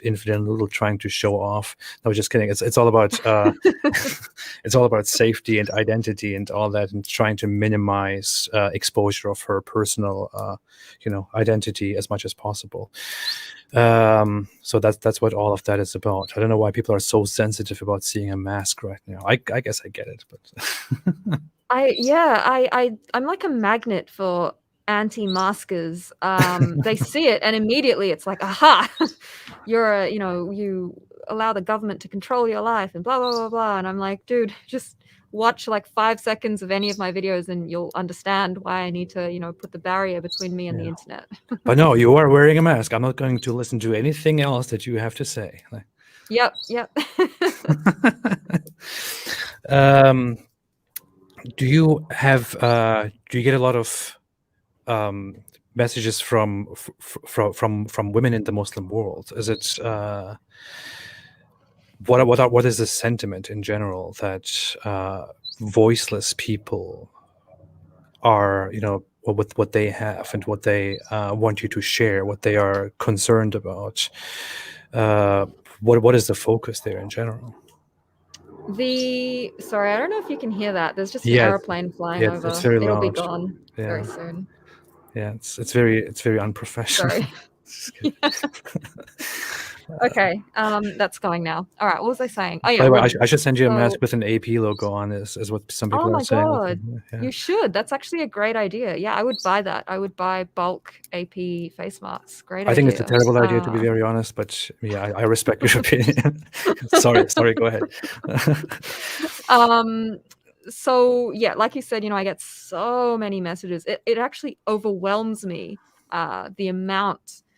Infinite Noodle trying to show off. No, just kidding. It's all about it's all about safety and identity and all that, and trying to minimize exposure of her personal identity as much as possible. So that's what all of that is about. I don't know why people are so sensitive about seeing a mask right now. I guess I get it, but I'm like a magnet for anti-maskers. They see it and immediately it's like, aha, you allow the government to control your life and blah blah blah blah. And I'm like, dude, just watch like 5 seconds of any of my videos and you'll understand why I need to put the barrier between me and the internet. But no, you are wearing a mask. I'm not going to listen to anything else that you have to say. Yep. Do you get a lot of messages from women in the Muslim world? Is it what is the sentiment in general that voiceless people are, with what they have and what they want you to share, what they are concerned about? What is the focus there in general? Sorry, I don't know if you can hear that. There's just an airplane flying over. It's very It'll loud. be gone very soon. Yeah, it's very unprofessional. Sorry. Okay, that's going now. All right, what was I saying? Oh yeah, by the way, I should send you a mask with an AP logo on. Is what some people are saying. Oh my god, you should. That's actually a great idea. Yeah, I would buy that. I would buy bulk AP face masks. Great idea. I think it's a terrible idea, to be very honest, but yeah, I respect your opinion. Sorry, go ahead. So yeah, like you said, I get so many messages. It actually overwhelms me,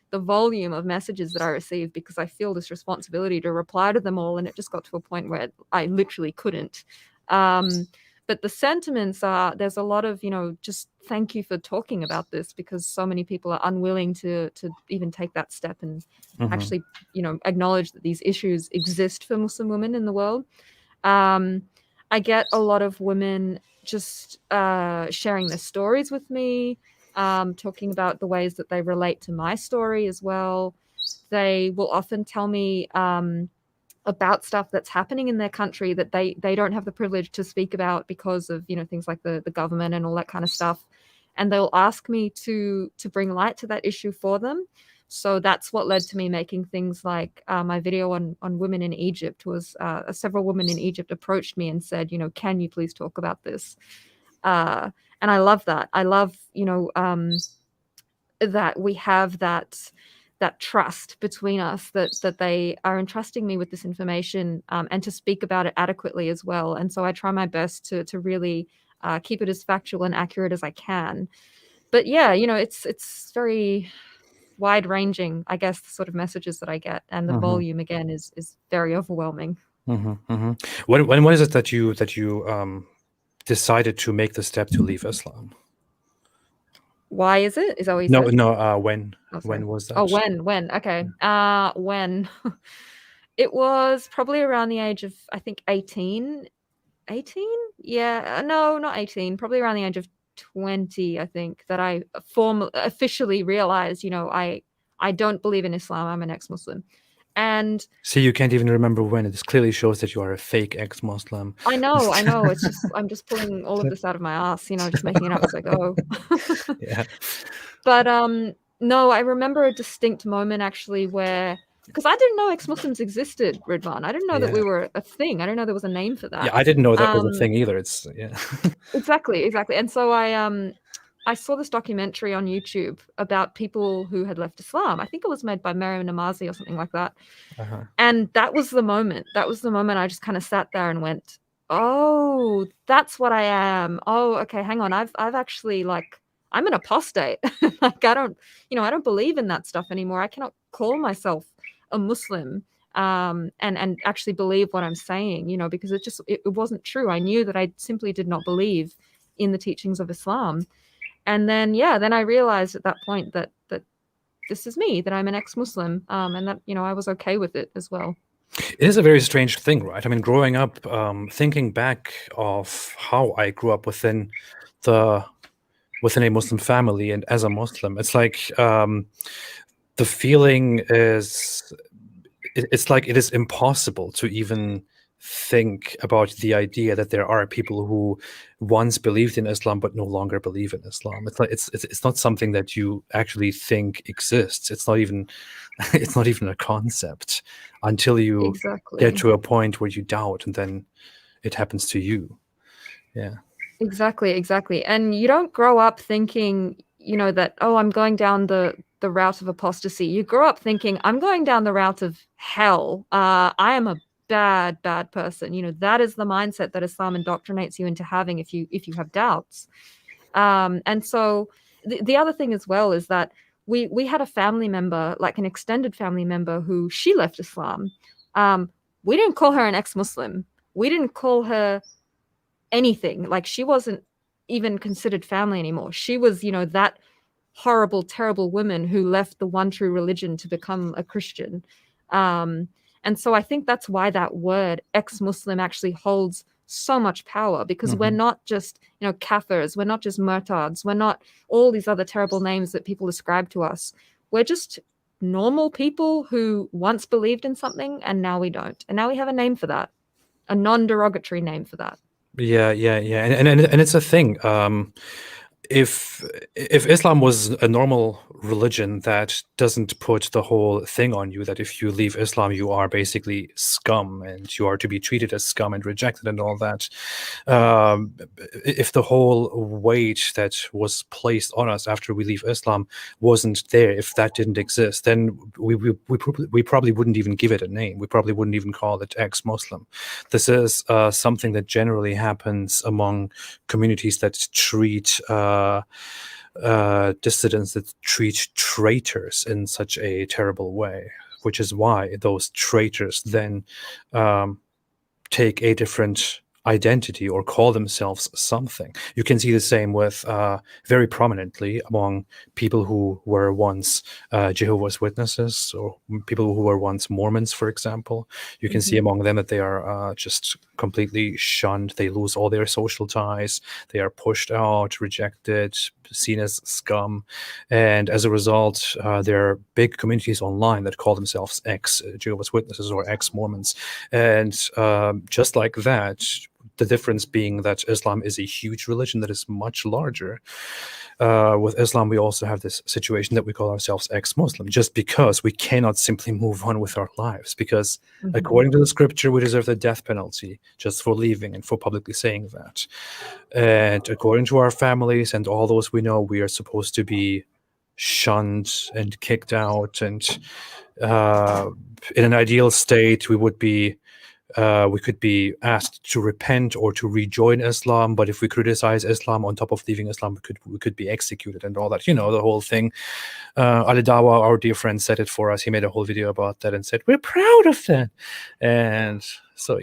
the volume of messages that I receive, because I feel this responsibility to reply to them all, and it just got to a point where I literally couldn't. But the sentiments are, there's a lot of, just thank you for talking about this, because so many people are unwilling to even take that step and actually, acknowledge that these issues exist for Muslim women in the world. I get a lot of women just sharing their stories with me, talking about the ways that they relate to my story as well. They will often tell me about stuff that's happening in their country that they don't have the privilege to speak about because of things like the government and all that kind of stuff, and they'll ask me to bring light to that issue for them. So that's what led to me making things like my video on women in Egypt. Was several women in Egypt approached me and said, can you please talk about this? And I love that. I love, that we have that trust between us, that they are entrusting me with this information, and to speak about it adequately as well. And so I try my best to really keep it as factual and accurate as I can. But yeah, it's very wide ranging, I guess, the sort of messages that I get, and the volume again is very overwhelming. When was it that you decided to make the step to leave Islam? Why is it? Is that what you said? No. When was that? Oh, when? Okay. When it was probably around the age of, I think, 18. Yeah, no, not 18. Probably around the age of 20, I think, that I officially realized, I don't believe in Islam. I'm an ex-Muslim. And see, you can't even remember when. It clearly shows that you are a fake ex-Muslim. I know. It's just, I'm just pulling all of this out of my ass, just making it up as I go. Yeah. But no, I remember a distinct moment actually where because I didn't know ex-Muslims existed, Ridwan. I didn't know that Yeah. we were a thing. I didn't know there was a name for Yeah, that. I didn't know that was a thing either. It's yeah. Exactly. And so I saw this documentary on YouTube about people who had left Islam. I think it was made by Maryam Namazi or something like that. Uh-huh. And that was the moment. That was the moment I just kind of sat there and went, "Oh, that's what I am. Oh, okay, hang on. I've actually like I'm an apostate. Like I don't believe in that stuff anymore. I cannot call myself a Muslim and actually believe what I'm saying, because it wasn't true. I knew that I simply did not believe in the teachings of Islam. And then I realized at that point that this is me, that I'm an ex-Muslim, and that I was okay with it as well. It is a very strange thing, right? I mean, growing up, thinking back of how I grew up the within a Muslim family and as a Muslim, it's like the feeling is it's like it is impossible to even think about the idea that there are people who once believed in Islam but no longer believe in Islam. It's like it's not something that you actually think exists. It's not even it's not even a concept until you Exactly. get to a point where you doubt, and then it happens to you. Yeah. Exactly. And you don't grow up thinking, that, oh, I'm going down the route of apostasy. You grow up thinking, I'm going down the route of hell. I am a bad person. That is the mindset that Islam indoctrinates you into having if you have doubts. And so the other thing as well is that we had a family member, like an extended family member, who she left Islam. We didn't call her an ex-Muslim. We didn't call her anything. Like, she wasn't even considered family anymore. She was, that horrible, terrible woman who left the one true religion to become a Christian. And so I think that's why that word ex-Muslim actually holds so much power, because we're not just, kafirs, we're not just murtads, we're not all these other terrible names that people ascribe to us. We're just normal people who once believed in something and now we don't. And now we have a name for that, a non-derogatory name for that. Yeah, and it's a thing. If Islam was a normal religion that doesn't put the whole thing on you, that if you leave Islam you are basically scum and you are to be treated as scum and rejected and all that, if the whole weight that was placed on us after we leave Islam wasn't there, if that didn't exist, then we probably wouldn't even give it a name. We probably wouldn't even call it ex-Muslim. This is something that generally happens among communities that treat dissidents, that treat traitors in such a terrible way, which is why those traitors then take a different identity or call themselves something. You can see the same with very prominently among people who were once Jehovah's Witnesses, or people who were once Mormons, for example. You can see among them that they are just completely shunned. They lose all their social ties. They are pushed out, rejected, seen as scum. And as a result, there are big communities online that call themselves ex-Jehovah's Witnesses or ex-Mormons. And just like that, the difference being that Islam is a huge religion that is much larger. With Islam, we also have this situation that we call ourselves ex-Muslim, just because we cannot simply move on with our lives, because according to the scripture, we deserve the death penalty just for leaving and for publicly saying that. And according to our families and all those we know, we are supposed to be shunned and kicked out. And in an ideal state, we could be asked to repent or to rejoin Islam, but if we criticize Islam on top of leaving Islam, we could be executed and all that. The whole thing. Ali Dawa, our dear friend, said it for us. He made a whole video about that and said, "We're proud of that." And so,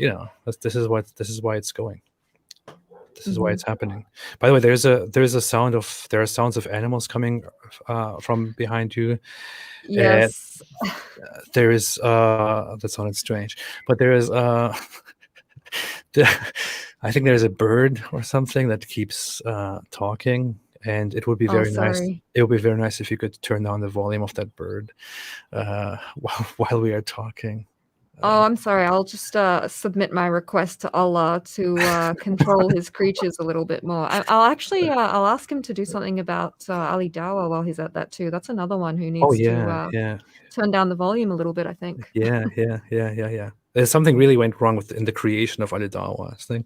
this is why it's going. This is why it's happening. By the way, there are sounds of animals coming from behind you. Yes. There is that sounded strange, but there is I think there's a bird or something that keeps talking, and it would be very nice. It would be very nice if you could turn down the volume of that bird while we are talking. Oh, I'm sorry. I'll just submit my request to Allah to control his creatures a little bit more. I'll actually I'll ask him to do something about Ali Dawah while he's at that too. That's another one who Oh needs to yeah, yeah, turn down the volume a little bit, I think. yeah. There's something really went wrong in the creation of Ali Dawa's thing.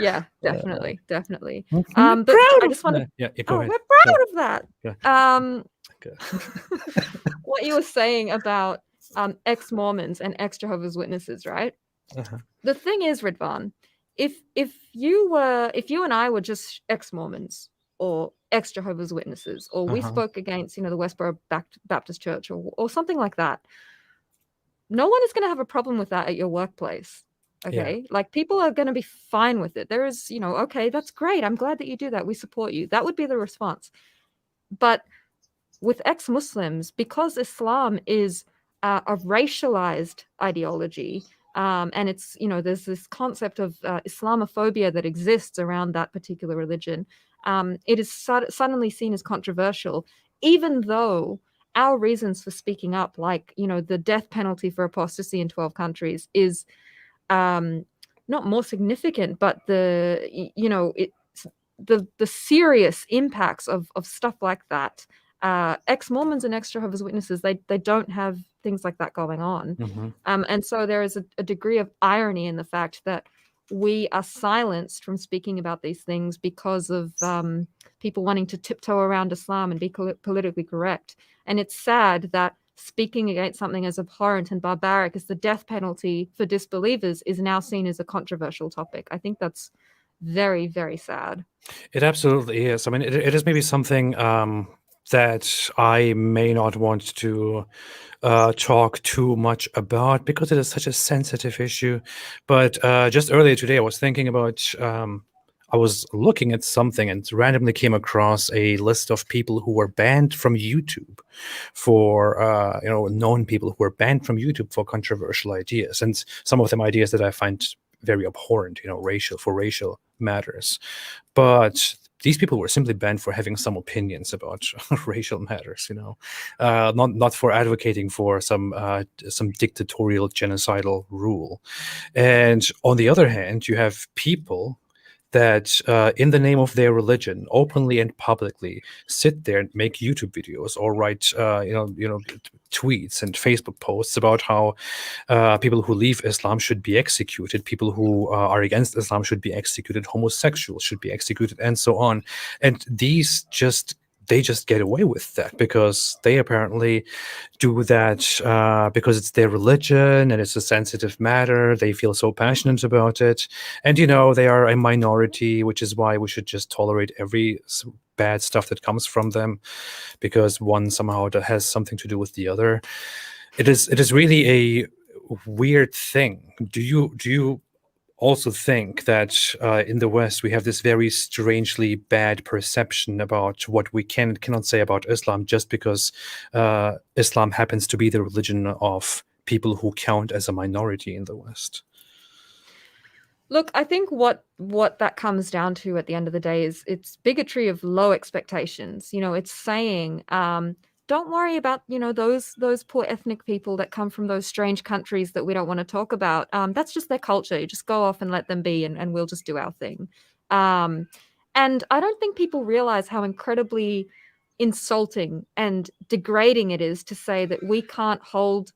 Yeah, definitely. I'm But proud I of just want to. that. Yeah, go Oh, ahead. we're Go proud of that. ahead. Okay. What you were saying about ex-Mormons and ex-Jehovah's Witnesses, right? Uh-huh. The thing is, Ridvan, if you and I were just ex-Mormons or ex-Jehovah's Witnesses, or we Uh-huh. spoke against, the Westboro Baptist Church or something like that, no one is going to have a problem with that at your workplace. Yeah. Okay. Like people are going to be fine with it. There is, okay, that's great. I'm glad that you do that. We support you. That would be the response. But with ex-Muslims, because Islam is a racialized ideology, and it's, there's this concept of Islamophobia that exists around that particular religion, it is suddenly seen as controversial, even though our reasons for speaking up, like, the death penalty for apostasy in 12 countries is not more significant, but the serious impacts of stuff like that. Ex-Mormons and ex-Jehovah's Witnesses, they don't have things like that going on. Mm-hmm. And so there is a degree of irony in the fact that we are silenced from speaking about these things because of people wanting to tiptoe around Islam and be politically correct. And it's sad that speaking against something as abhorrent and barbaric as the death penalty for disbelievers is now seen as a controversial topic. I think that's very, very sad. It absolutely is. I mean, it is maybe something that I may not want to talk too much about because it is such a sensitive issue. But just earlier today, I was thinking about. I was looking at something and randomly came across a list of people who were banned from YouTube for, known people who were banned from YouTube for controversial ideas, and some of them ideas that I find very abhorrent, racial matters. But these people were simply banned for having some opinions about racial matters, not for advocating for some dictatorial genocidal rule. And on the other hand, you have people that in the name of their religion openly and publicly sit there and make YouTube videos or write tweets and Facebook posts about how people who leave Islam should be executed, people who are against Islam should be executed, homosexuals should be executed, and so on. And they just get away with that because they apparently do that because it's their religion and it's a sensitive matter. They feel so passionate about it. And, they are a minority, which is why we should just tolerate every bad stuff that comes from them because one somehow has something to do with the other. It is really a weird thing. Do you also think that in the West we have this very strangely bad perception about what we cannot say about Islam just because Islam happens to be the religion of people who count as a minority in the West? Look, I think what that comes down to at the end of the day is it's bigotry of low expectations. It's saying, don't worry about, those poor ethnic people that come from those strange countries that we don't want to talk about. That's just their culture. You just go off and let them be, and we'll just do our thing. And I don't think people realize how incredibly insulting and degrading it is to say that we can't hold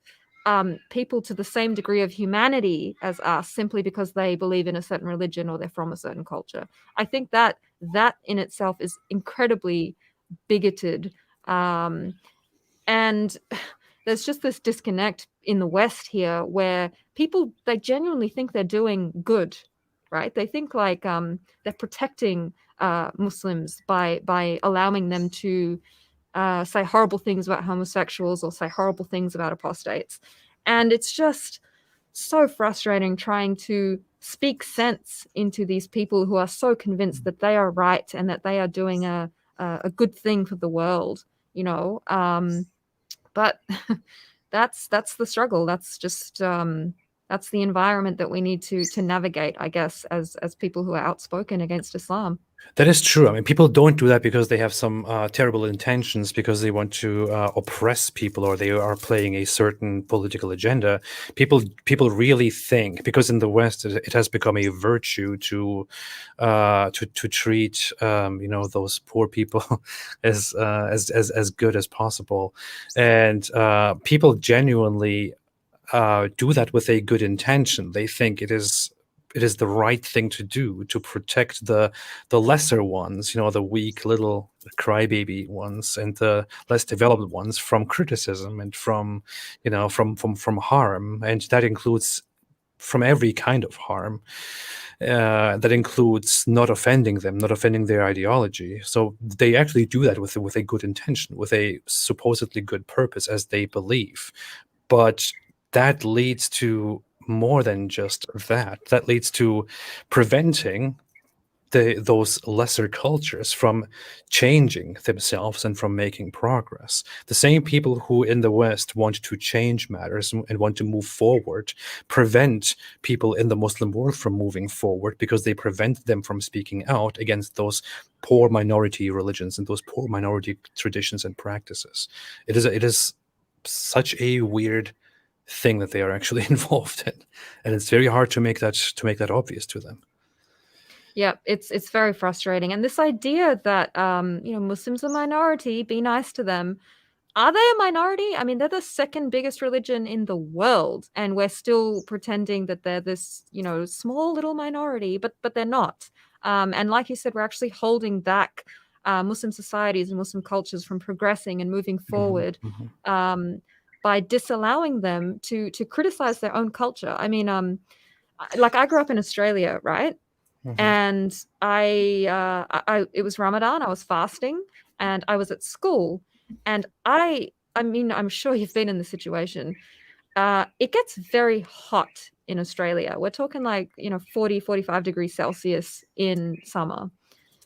people to the same degree of humanity as us simply because they believe in a certain religion or they're from a certain culture. I think that in itself is incredibly bigoted. And there's just this disconnect in the West here where people, they genuinely think they're doing good, right? They think like they're protecting Muslims by allowing them to say horrible things about homosexuals or say horrible things about apostates. And it's just so frustrating trying to speak sense into these people who are so convinced that they are right and that they are doing a good thing for the world, But that's the struggle. That's that's the environment that we need to navigate, I guess, as people who are outspoken against Islam. That is true. I mean, people don't do that because they have some terrible intentions, because they want to oppress people, or they are playing a certain political agenda. People really think, because in the West it has become a virtue to treat those poor people as good as possible, and people genuinely do that with a good intention. They think it is the right thing to do to protect the lesser ones, the weak little crybaby ones, and the less developed ones from criticism and from harm, and that includes from every kind of harm. That includes not offending them, not offending their ideology. So they actually do that with a good intention, with a supposedly good purpose, as they believe. But that leads to more than just that. That leads to preventing those lesser cultures from changing themselves and from making progress. The same people who in the West want to change matters and want to move forward prevent people in the Muslim world from moving forward, because they prevent them from speaking out against those poor minority religions and those poor minority traditions and practices. It is such a weird thing that they are actually involved in, and it's very hard to make that obvious to them. Yeah, it's very frustrating. And this idea that Muslims are a minority, be nice to them. Are they a minority? I mean, they're the second biggest religion in the world, and we're still pretending that they're this, small little minority, but they're not. And like you said, we're actually holding back Muslim societies and Muslim cultures from progressing and moving forward by disallowing them to criticize their own culture. I mean, I grew up in Australia, right? And it was Ramadan. I was fasting, and I was at school, and I mean, I'm sure you've been in the situation. It gets very hot in Australia. We're talking 40, 45 degrees Celsius in summer.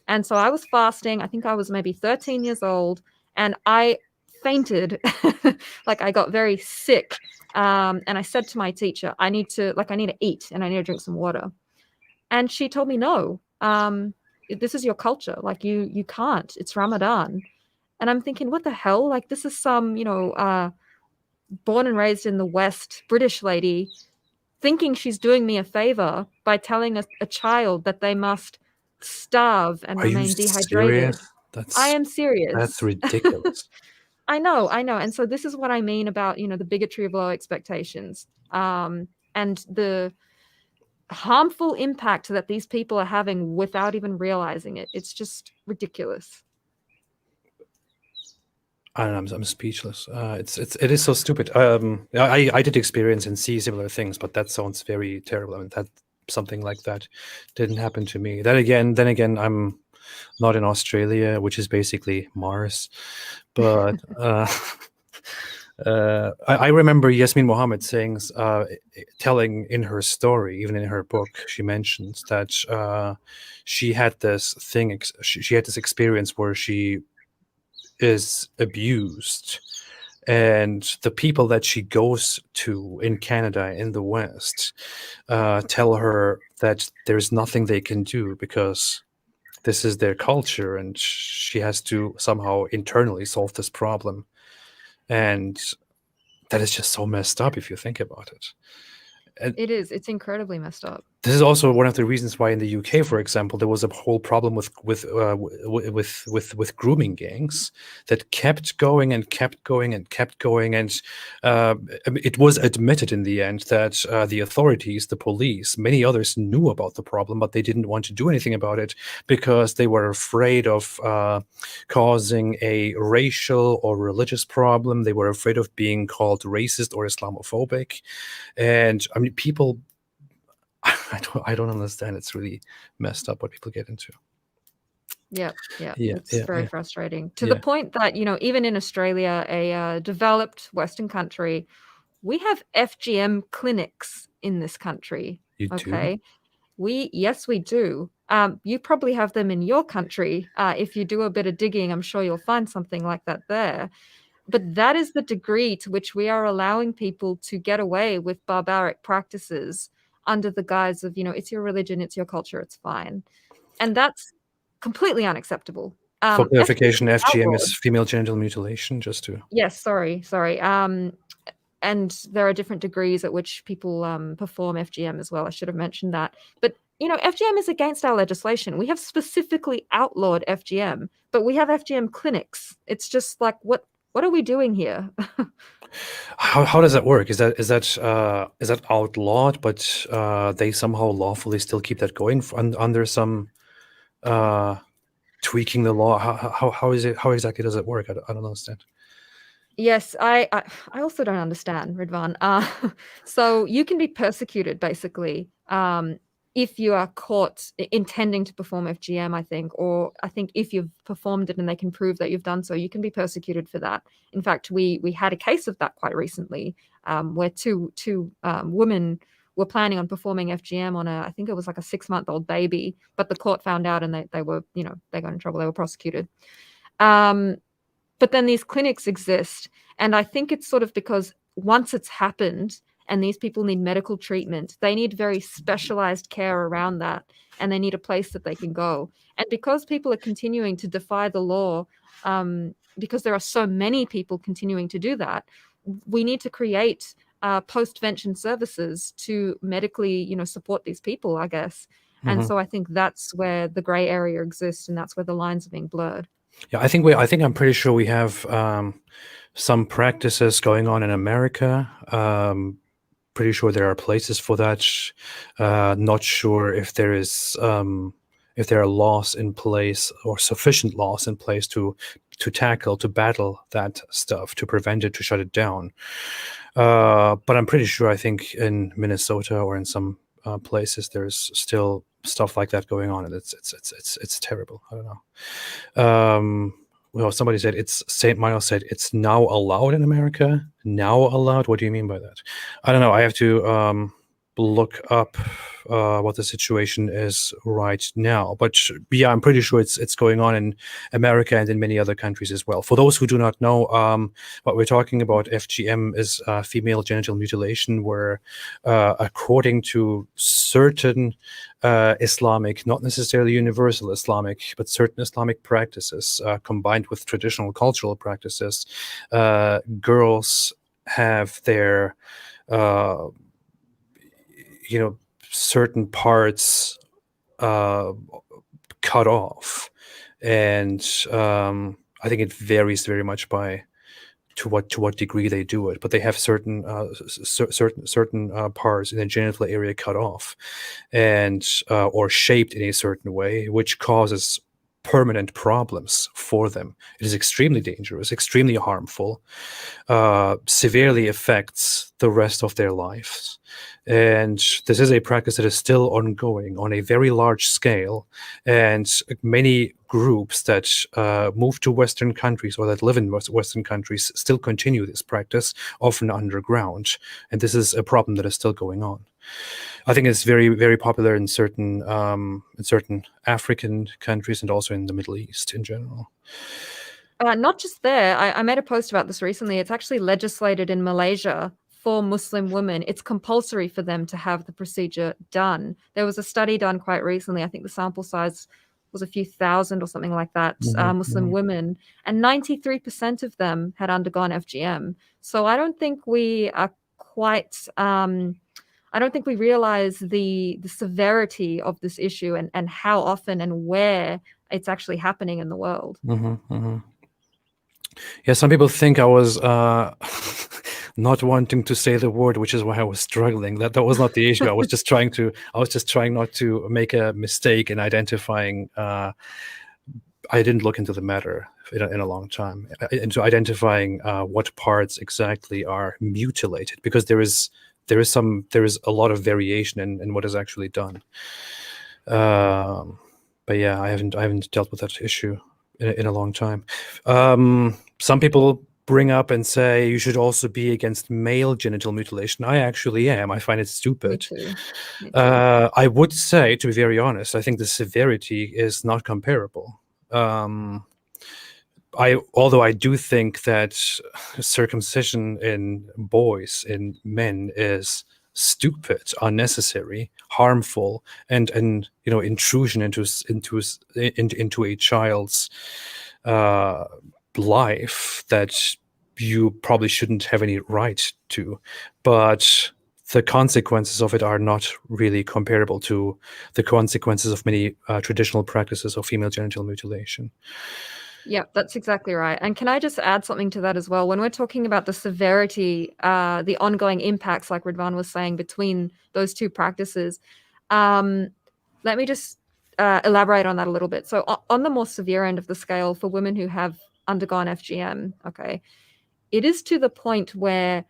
And so I was fasting. I think I was maybe 13 years old, and I fainted. I got very sick. And I said to my teacher, I need to eat, and I need to drink some water. And she told me, no, this is your culture. You can't. It's Ramadan. And I'm thinking, what the hell? This is some, born and raised in the West British lady thinking she's doing me a favor by telling a child that they must starve and remain dehydrated. I am serious. That's ridiculous. I know. And so this is what I mean about, the bigotry of low expectations, and the harmful impact that these people are having without even realizing it. It's just ridiculous. I'm speechless. It is so stupid. I did experience and see similar things, but that sounds very terrible. I mean, that something like that didn't happen to me. Then again, I'm not in Australia, which is basically Mars. But I remember Yasmin Mohammed saying, telling in her story, even in her book, she mentions that she had this thing. She had this experience where she is abused, and the people that she goes to in Canada, in the West, tell her that there's nothing they can do because this is their culture, and she has to somehow internally solve this problem. And that is just so messed up if you think about it. It is. It's incredibly messed up. This is also one of the reasons why in the UK, for example, there was a whole problem with grooming gangs that kept going and kept going and kept going, and it was admitted in the end that the authorities, the police, many others knew about the problem, but they didn't want to do anything about it because they were afraid of causing a racial or religious problem. They were afraid of being called racist or Islamophobic, and I mean, people. I don't understand. It's really messed up what people get into. Yeah. It's very frustrating, to the point that, even in Australia, a developed Western country, we have FGM clinics in this country. You do? Yes, we do. You probably have them in your country. If you do a bit of digging, I'm sure you'll find something like that there. But that is the degree to which we are allowing people to get away with barbaric practices under the guise of, it's your religion, it's your culture, it's fine. And that's completely unacceptable. For FGM clarification, is FGM outlawed. is female genital mutilation, just to... Yes, sorry. And there are different degrees at which people perform FGM as well. I should have mentioned that. But FGM is against our legislation. We have specifically outlawed FGM, but we have FGM clinics. It's just like, what are we doing here? How does that work? Is that outlawed, but they somehow lawfully still keep that going under some tweaking the law? How is it? How exactly does it work? I don't understand. Yes, I also don't understand, Ridvan. So you can be persecuted basically if you are caught intending to perform FGM, I think, or I think if you've performed it and they can prove that you've done so, you can be persecuted for that. In fact, we had a case of that quite recently, where two women were planning on performing FGM on I think it was like a 6-month-old baby, but the court found out and they were, they got in trouble. They were prosecuted. But then these clinics exist, and I think it's sort of because once it's happened and these people need medical treatment, they need very specialized care around that, and they need a place that they can go. And because people are continuing to defy the law, because there are so many people continuing to do that, we need to create postvention services to medically, support these people, I guess. And so I think that's where the gray area exists, and that's where the lines are being blurred. Yeah, I think I'm pretty sure we have some practices going on in America. Pretty sure there are places for that. Not sure if there is if there are laws in place or sufficient laws in place to battle that stuff, to prevent it, to shut it down. But I'm pretty sure, I think in Minnesota or in some places, there's still stuff like that going on, and it's terrible. I don't know. Well, somebody said St. Miles said it's now allowed in America. Now allowed? What do you mean by that? I don't know. I have to look up what the situation is right now. But yeah, I'm pretty sure it's going on in America and in many other countries as well. For those who do not know, what we're talking about, FGM is female genital mutilation, where according to certain Islamic, not necessarily universal Islamic, but certain Islamic practices combined with traditional cultural practices, girls have their certain parts cut off, and I think it varies very much to what degree they do it, but they have certain parts in the genital area cut off, and or shaped in a certain way, which causes permanent problems for them. It is extremely dangerous, extremely harmful, severely affects the rest of their lives. And this is a practice that is still ongoing on a very large scale. And many groups that move to Western countries or that live in Western countries still continue this practice, often underground. And this is a problem that is still going on. I think it's very, very popular in certain African countries and also in the Middle East in general. Not just there. I made a post about this recently. It's actually legislated in Malaysia for Muslim women. It's compulsory for them to have the procedure done. There was a study done quite recently. I think the sample size was a few thousand or something like that, Muslim women, and 93% of them had undergone FGM. So I don't think we are quite... I don't think we realize the severity of this issue and how often and where it's actually happening in the world. Yeah, some people think I was not wanting to say the word, which is why I was struggling. That was not the issue. I was just trying not to make a mistake in identifying. I didn't look into the matter in a long time, into identifying what parts exactly are mutilated, because there is a lot of variation in what is actually done. But yeah, I haven't dealt with that issue in a long time. Some people bring up and say you should also be against male genital mutilation. I actually am. I find it stupid. Me too. I would say, to be very honest, I think the severity is not comparable. although I do think that circumcision in boys, in men, is stupid, unnecessary, harmful, and intrusion into a child's life that you probably shouldn't have any right to. But the consequences of it are not really comparable to the consequences of many traditional practices of female genital mutilation. Yeah, that's exactly right. And can I just add something to that as well? When we're talking about the severity, the ongoing impacts, like Ridwan was saying, between those two practices, let me just elaborate on that a little bit. So on the more severe end of the scale, for women who have undergone FGM, okay, it is to the point where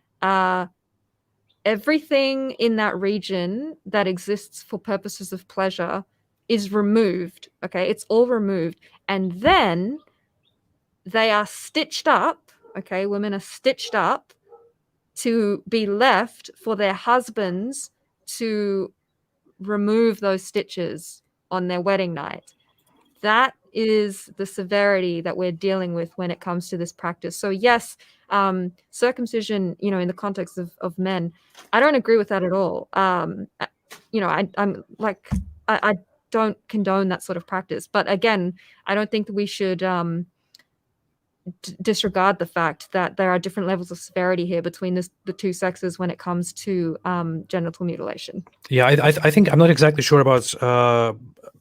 everything in that region that exists for purposes of pleasure is removed. Okay, it's all removed. And then they are stitched up. Okay, women are stitched up to be left for their husbands to remove those stitches on their wedding night. That is the severity that we're dealing with when it comes to this practice. So yes, circumcision, in the context of men, I don't agree with that at all. I'm like, I don't condone that sort of practice. But again, I don't think that we should disregard the fact that there are different levels of severity here between the two sexes when it comes to genital mutilation. Yeah, I think I'm not exactly sure about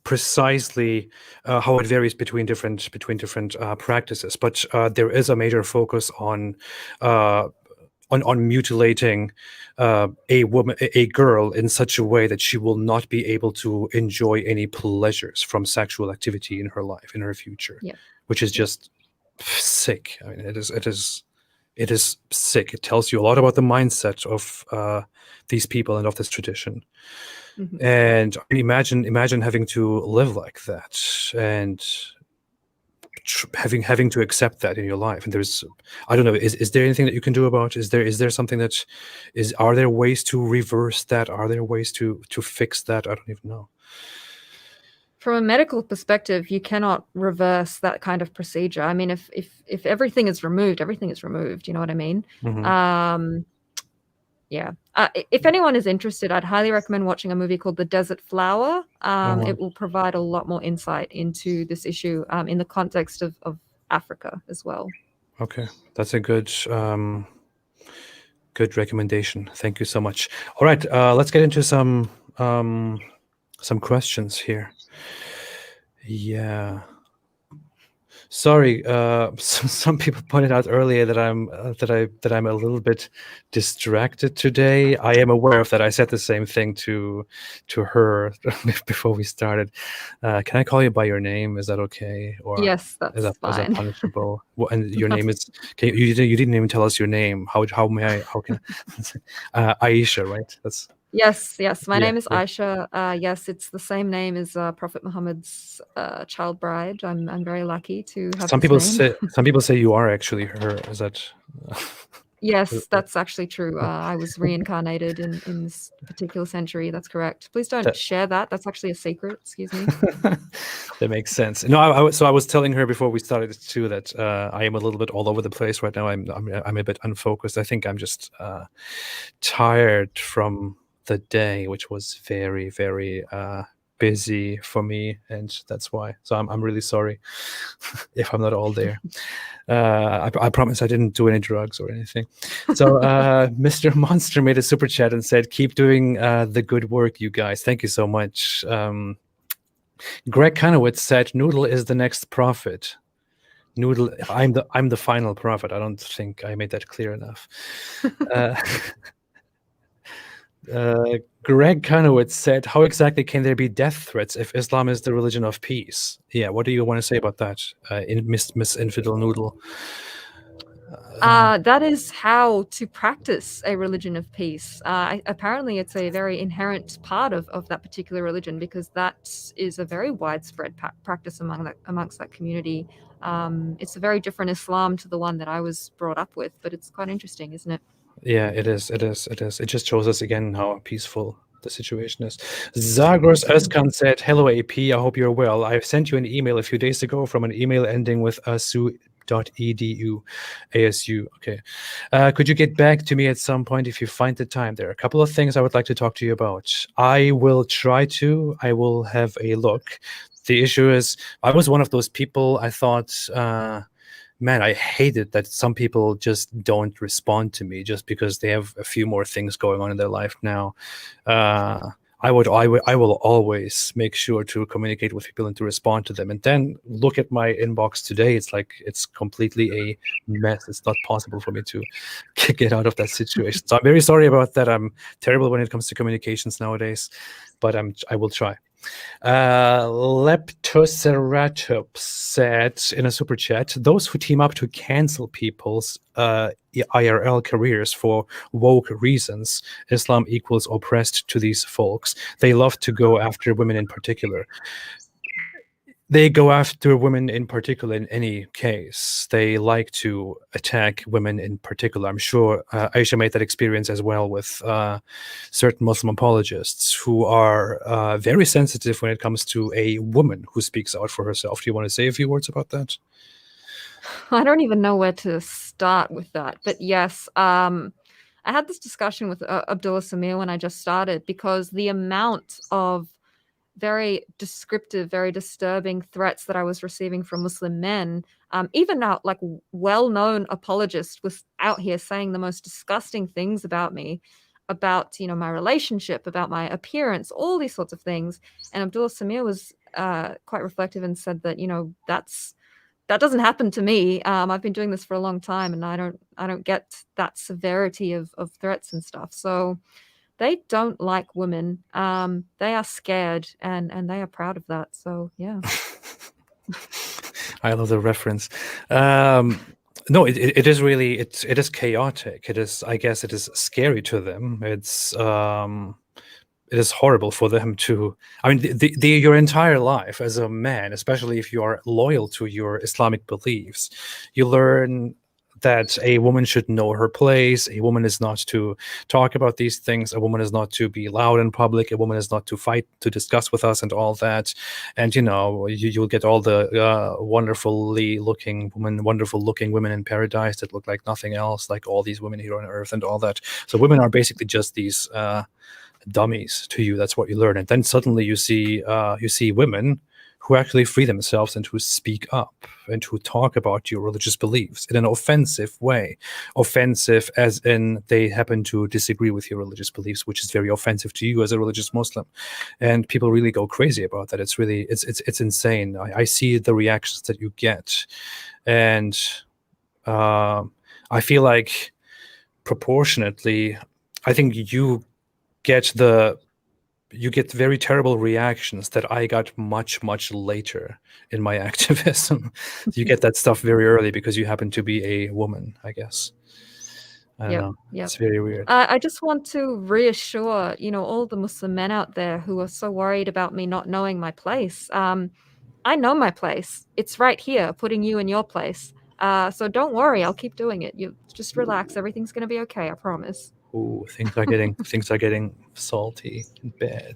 precisely how it varies between different practices, but there is a major focus on mutilating a girl in such a way that she will not be able to enjoy any pleasures from sexual activity in her life, in her future, which is just sick. I mean, it is sick. It tells you a lot about the mindset of these people and of this tradition. Mhm. And imagine having to live like that and having to accept that in your life. And I don't know, is there anything that you can do about it? Is there something that are there ways to reverse that? Are there ways to fix that? I don't even know. From a medical perspective, you cannot reverse that kind of procedure. I mean, if everything is removed, everything is removed. You know what I mean? Mhm. Yeah. If anyone is interested, I'd highly recommend watching a movie called The Desert Flower. It will provide a lot more insight into this issue in the context of Africa as well. Okay, that's a good recommendation. Thank you so much. All right, let's get into some questions here. Yeah. Sorry, some people pointed out earlier that I'm a little bit distracted today. I am aware of that. I said the same thing to her before we started. Can I call you by your name? Is that okay? Or yes, that's is fine. that punishable? Well, and your name is. You didn't even tell us your name. How can Aisha, right? That's. Yes. My name is Aisha. Yes, it's the same name as Prophet Muhammad's child bride. I'm very lucky to have Some this name. some people say you are actually her. Is that? Yes, that's actually true. I was reincarnated in this particular century. That's correct. Please don't share that. That's actually a secret. Excuse me. That makes sense. No, I was telling her before we started too that I am a little bit all over the place right now. I'm a bit unfocused. I think I'm just tired from the day, which was very, very busy for me, and that's why. So I'm really sorry if I'm not all there. I promise I didn't do any drugs or anything. So Mr. Monster made a super chat and said, "Keep doing the good work, you guys. Thank you so much." Greg Kanowitz said, "Noodle is the next prophet." Noodle, I'm the final prophet. I don't think I made that clear enough. Greg Kanowitz said, "How exactly can there be death threats if Islam is the religion of peace?" Yeah, what do you want to say about that, Miss Infidel Noodle? That is how to practice a religion of peace. Apparently, it's a very inherent part of that particular religion because that is a very widespread practice amongst that community. It's a very different Islam to the one that I was brought up with, but it's quite interesting, isn't it? Yeah, it is. It just shows us again how peaceful the situation is. Zagros Özkan said, "Hello, AP. I hope you're well. I sent you an email a few days ago from an email ending with asu.edu. ASU. Okay. Could you get back to me at some point if you find the time? There are a couple of things I would like to talk to you about. I will try to. I will have a look. The issue is, I was one of those people. I thought, man, I hated that some people just don't respond to me just because they have a few more things going on in their life now. I will always make sure to communicate with people and to respond to them. And then look at my inbox today. It's like it's completely a mess. It's not possible for me to get out of that situation. So I'm very sorry about that. I'm terrible when it comes to communications nowadays, but I will try. Leptoceratops said in a super chat, those who team up to cancel people's IRL careers for woke reasons, Islam equals oppressed to these folks. They love to go after women in particular. They go after women in particular in any case. They like to attack women in particular. I'm sure Aisha made that experience as well with certain Muslim apologists who are very sensitive when it comes to a woman who speaks out for herself. Do you want to say a few words about that? I don't even know where to start with that. But yes, I had this discussion with Abdullah Samir when I just started, because the amount of very descriptive, very disturbing threats that I was receiving from Muslim men, even now, like well-known apologist was out here saying the most disgusting things about me, about my relationship, about my appearance, all these sorts of things. And Abdullah Samir was quite reflective and said that that doesn't happen to me. I've been doing this for a long time, and I don't get that severity of threats and stuff. So they don't like women. They are scared, and they are proud of that. So yeah. I love the reference. No, it is really it is chaotic. It is, I guess, it is scary to them. It is horrible for them to. I mean, your entire life as a man, especially if you are loyal to your Islamic beliefs, you learn that a woman should know her place. A woman is not to talk about these things. A woman is not to be loud in public. A woman is not to fight, to discuss with us and all that. And, you'll get all the wonderful looking women in paradise that look like nothing else, like all these women here on earth and all that. So women are basically just these dummies to you. That's what you learn. And then suddenly you see women who actually free themselves and who speak up and who talk about your religious beliefs in an offensive way. Offensive as in they happen to disagree with your religious beliefs, which is very offensive to you as a religious Muslim. And people really go crazy about that. It's really, it's insane. I see the reactions that you get. And I feel like proportionately, I think you get very terrible reactions that I got much, much later in my activism. You get that stuff very early because you happen to be a woman, I guess. I don't know. Yep. It's very weird. I just want to reassure, all the Muslim men out there who are so worried about me not knowing my place. I know my place. It's right here, putting you in your place. So don't worry, I'll keep doing it. You just relax. Everything's going to be okay, I promise. Ooh, things are getting salty and bad.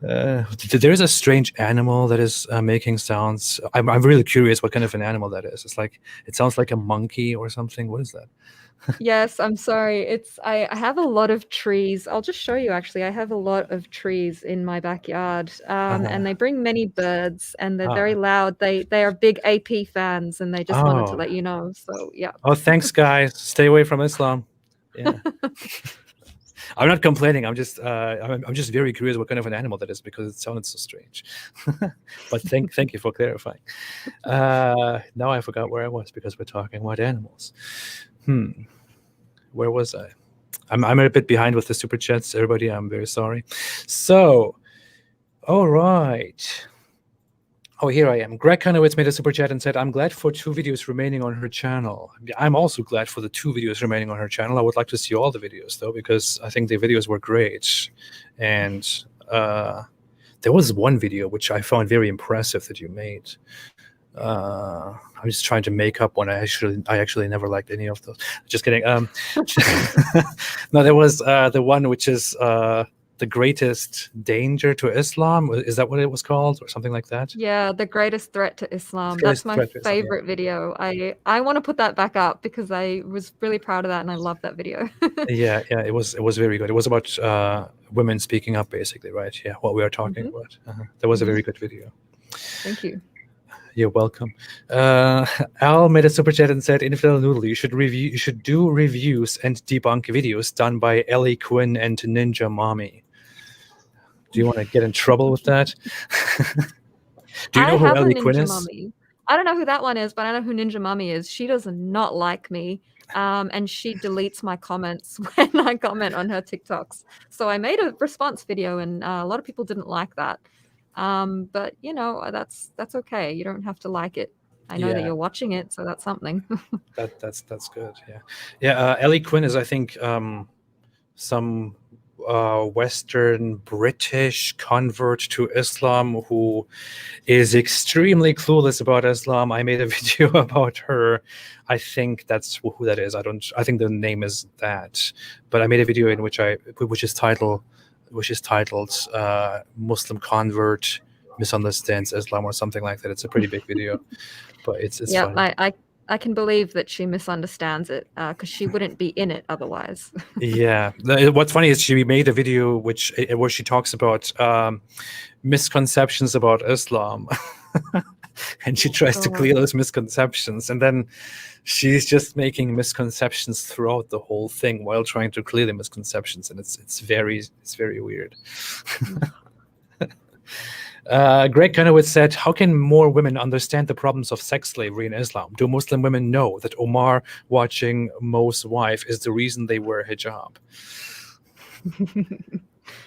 There's a strange animal that is making sounds. I'm really curious what kind of an animal that is. It sounds like a monkey or something. What is that? Yes, I'm sorry. I have a lot of trees. I'll just show you, actually. I have a lot of trees in my backyard, and they bring many birds, and they're very loud. They are big AP fans, and they just wanted to let you know. So yeah. Oh, thanks, guys. Stay away from Islam. Yeah. I'm not complaining. I'm just very curious what kind of an animal that is because it sounded so strange. But thank you for clarifying. Now I forgot where I was because we're talking about animals. Where was I? I'm a bit behind with the super chats, everybody. I'm very sorry. So, all right. Oh, here I am. Greg Kanowitz made a super chat and said, I'm glad for 2 videos remaining on her channel. I'm also glad for the 2 videos remaining on her channel. I would like to see all the videos, though, because I think the videos were great. And there was one video which I found very impressive that you made. I'm just trying to make up one. I actually never liked any of those. Just kidding. No, there was the one which is the greatest danger to Islam. Is that what it was called, or something like that? Yeah, the greatest threat to Islam. Greatest That's my threat to Islam, yeah. favorite video. I want to put that back up because I was really proud of that and I love that video. Yeah, it was very good. It was about women speaking up, basically, right? Yeah, what we are talking Mhm. about. That was a very good video. Thank you. You're welcome. Al made a super chat and said, "Infidel Noodle, you should do reviews and debunk videos done by Ellie Quinn and Ninja Mommy." Do you want to get in trouble with that? Do you know I who have a Ellie Quinn Ninja is? Mummy. I don't know who that one is, but I know who Ninja Mummy is. She does not like me, and she deletes my comments when I comment on her TikToks. So I made a response video, and a lot of people didn't like that. But you know, that's okay. You don't have to like it. I know that Yeah. you're watching it, so that's something. That's good. Yeah. Ellie Quinn is, I think, some Western British convert to Islam who is extremely clueless about Islam. I made a video about her. I think that's who that is. I think the name is that, but I made a video in which is titled Muslim convert misunderstands Islam or something like that. It's a pretty big video, but it's Yeah, funny. I can believe that she misunderstands it because she wouldn't be in it otherwise. Yeah. What's funny is she made a video where she talks about misconceptions about Islam. And she tries to clear those misconceptions, and then she's just making misconceptions throughout the whole thing while trying to clear the misconceptions, and it's very weird. Greg Gunowitz said, "How can more women understand the problems of sex slavery in Islam? Do Muslim women know that Omar watching Mo's wife is the reason they wear hijab?"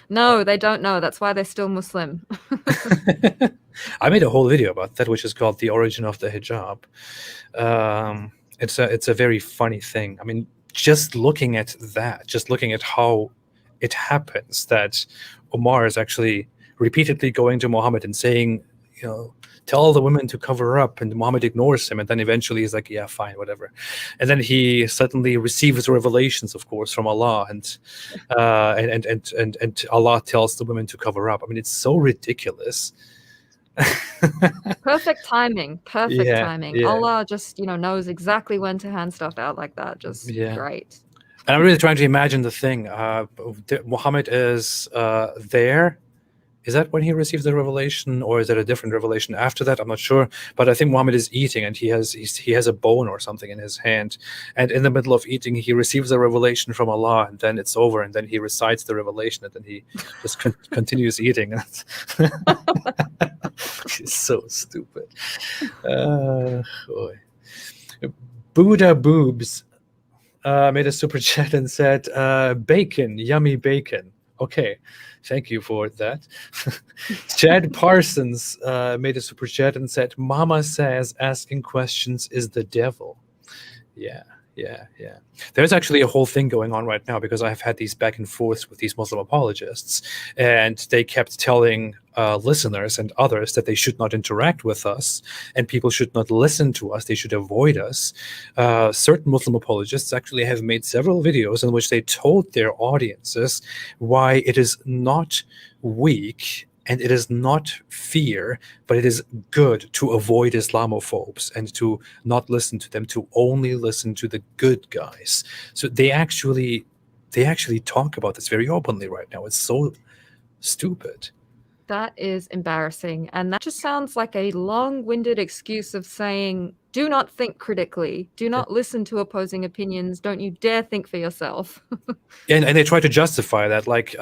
No, they don't know. That's why they're still Muslim. I made a whole video about that, which is called "The Origin of the Hijab." It's a very funny thing. I mean, just looking at how it happens that Omar is actually repeatedly going to Muhammad and saying, tell the women to cover up, and Muhammad ignores him, and then eventually he's like, yeah, fine, whatever. And then he suddenly receives revelations, of course, from Allah, and Allah tells the women to cover up. I mean, it's so ridiculous. Perfect timing. Yeah. Allah just knows exactly when to hand stuff out like that. Just great. And I'm really trying to imagine the thing. Muhammad is there. Is that when he receives the revelation, or is it a different revelation after that? I'm not sure, but I think Muhammad is eating, and he has a bone or something in his hand, and in the middle of eating, he receives a revelation from Allah, and then it's over, and then he recites the revelation, and then he just continues eating. He's so stupid. Boy. Buddha Boobs made a super chat and said, "Bacon, yummy bacon." Okay. Thank you for that. Chad Parsons made a super chat and said, "Mama says asking questions is the devil." Yeah. There's actually a whole thing going on right now, because I've had these back and forths with these Muslim apologists, and they kept telling listeners and others that they should not interact with us, and people should not listen to us, they should avoid us. Certain Muslim apologists actually have made several videos in which they told their audiences why it is not weak and it is not fear, but it is good to avoid Islamophobes and to not listen to them, to only listen to the good guys. So they actually talk about this very openly right now. It's so stupid. That is embarrassing. And that just sounds like a long-winded excuse of saying, do not think critically. Do not listen to opposing opinions. Don't you dare think for yourself. And they try to justify that, like,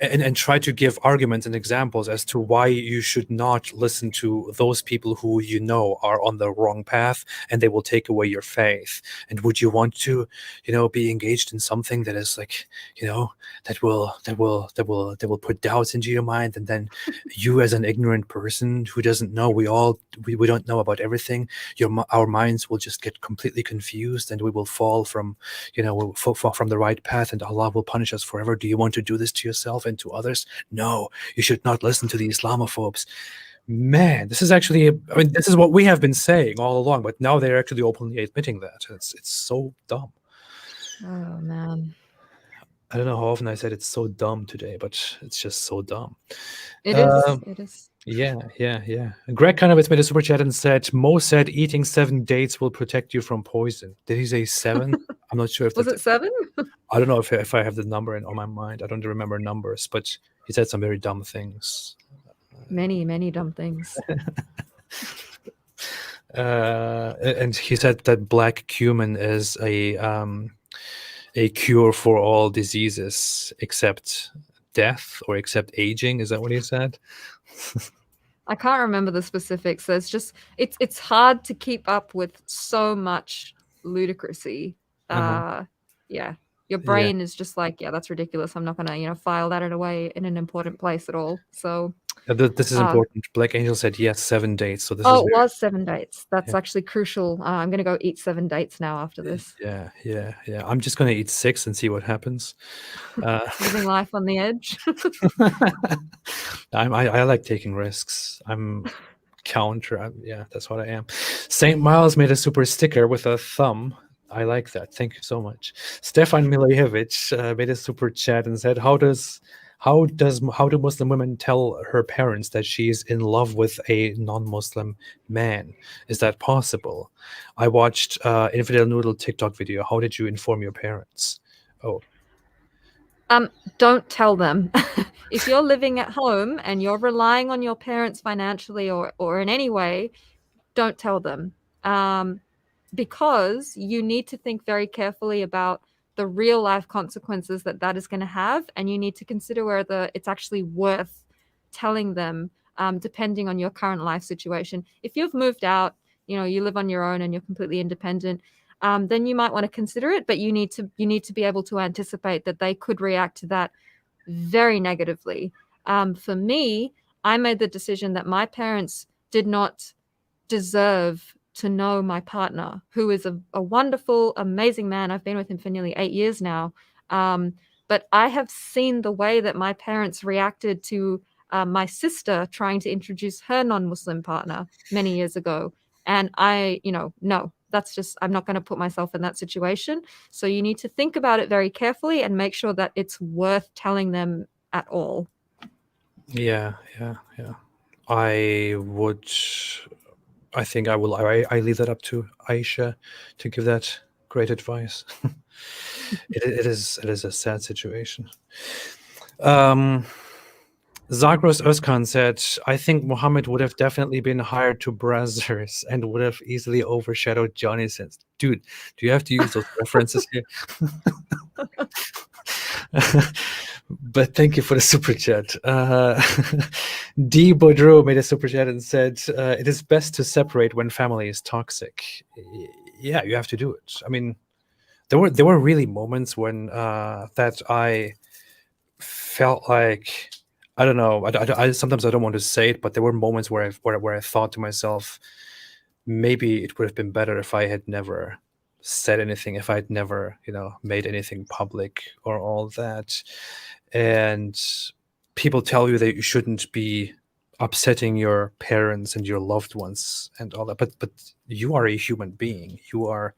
and try to give arguments and examples as to why you should not listen to those people who are on the wrong path, and they will take away your faith. And would you want to, be engaged in something that is like, that will put doubts into your mind, and then you, as an ignorant person who doesn't know, we don't know about everything. Our minds will just get completely confused, and we will fall from, we'll fall from the right path, and Allah will punish us forever. Do you want to do this to yourself and to others? No, you should not listen to the Islamophobes. Man, this is actually, this is what we have been saying all along, but now they're actually openly admitting that. It's so dumb. Oh, man. I don't know how often I said it's so dumb today, but it's just so dumb. It is. Um, It is. yeah. Greg Kanovitz made a super chat and said, Mo said eating 7 dates will protect you from poison. Did he say 7? I'm not sure if Was that's. it 7? I don't know if I have the number on my mind. I don't remember numbers, but he said some very dumb things. Many, many dumb things. And he said that black cumin is a cure for all diseases except death or except aging. Is that what he said? I can't remember the specifics. There's just it's hard to keep up with so much ludicrousy. Uh-huh. Yeah. Your Yeah. brain is just like, yeah, that's ridiculous. I'm not gonna, file that away in an important place at all. So This is important. Black Angel said yes, 7 dates. So this oh, is it was 7 dates. That's Yeah. actually crucial. I'm gonna go eat 7 dates now after this. yeah. I'm just gonna eat 6 and see what happens. Living life on the edge. I like taking risks. I'm counter. Yeah, that's what I am. St. Miles made a super sticker with a thumb. I like that. Thank you so much. Stefan Milojevic made a super chat and said, "How do Muslim women tell her parents that she's in love with a non-Muslim man? Is that possible? I watched Infidel Noodle TikTok video. How did you inform your parents?" Oh, Don't tell them. If you're living at home and you're relying on your parents financially or in any way, don't tell them. Because you need to think very carefully about the real life consequences that is going to have, and you need to consider whether it's actually worth telling them, depending on your current life situation. If you've moved out, you live on your own and you're completely independent, then you might want to consider it, but you need to be able to anticipate that they could react to that very negatively. For me, I made the decision that my parents did not deserve to know my partner, who is a wonderful, amazing man. I've been with him for nearly 8 years now. But I have seen the way that my parents reacted to my sister trying to introduce her non-Muslim partner many years ago. And no, that's just, I'm not going to put myself in that situation. So you need to think about it very carefully and make sure that it's worth telling them at all. yeah. I think I will. I leave that up to Aisha to give that great advice. it is a sad situation. Zagros Özkan said, "I think Muhammad would have definitely been hired to Brazzers and would have easily overshadowed Johnny Sins." Dude, do you have to use those references here? But thank you for the super chat. D. Baudreau made a super chat and said, "It is best to separate when family is toxic." Yeah, you have to do it. I mean, there were really moments when that I felt like, I don't know. I sometimes I don't want to say it, but there were moments where I thought to myself, maybe it would have been better if I had never said anything, if I had never, made anything public or all that. And people tell you that you shouldn't be upsetting your parents and your loved ones and all that, but you are a human being. You are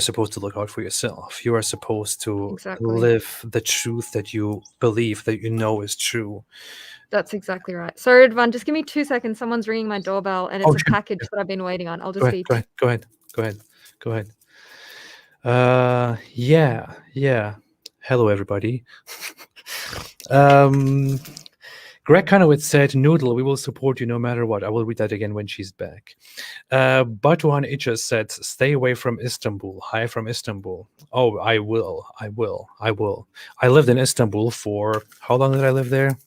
supposed to look out for yourself. You are supposed to Exactly. live the truth that you believe, that you know is true. That's exactly right. Sorry, Ridvan, just give me 2 seconds. Someone's ringing my doorbell, and it's a package that I've been waiting on. I'll just be. Go ahead. Yeah. Hello, everybody. Greg Kanowitz said, "Noodle, we will support you no matter what." I will read that again when she's back. Batuhan Icha said, "Stay away from Istanbul." Hi from Istanbul. Oh, I will. I lived in Istanbul for, how long did I live there?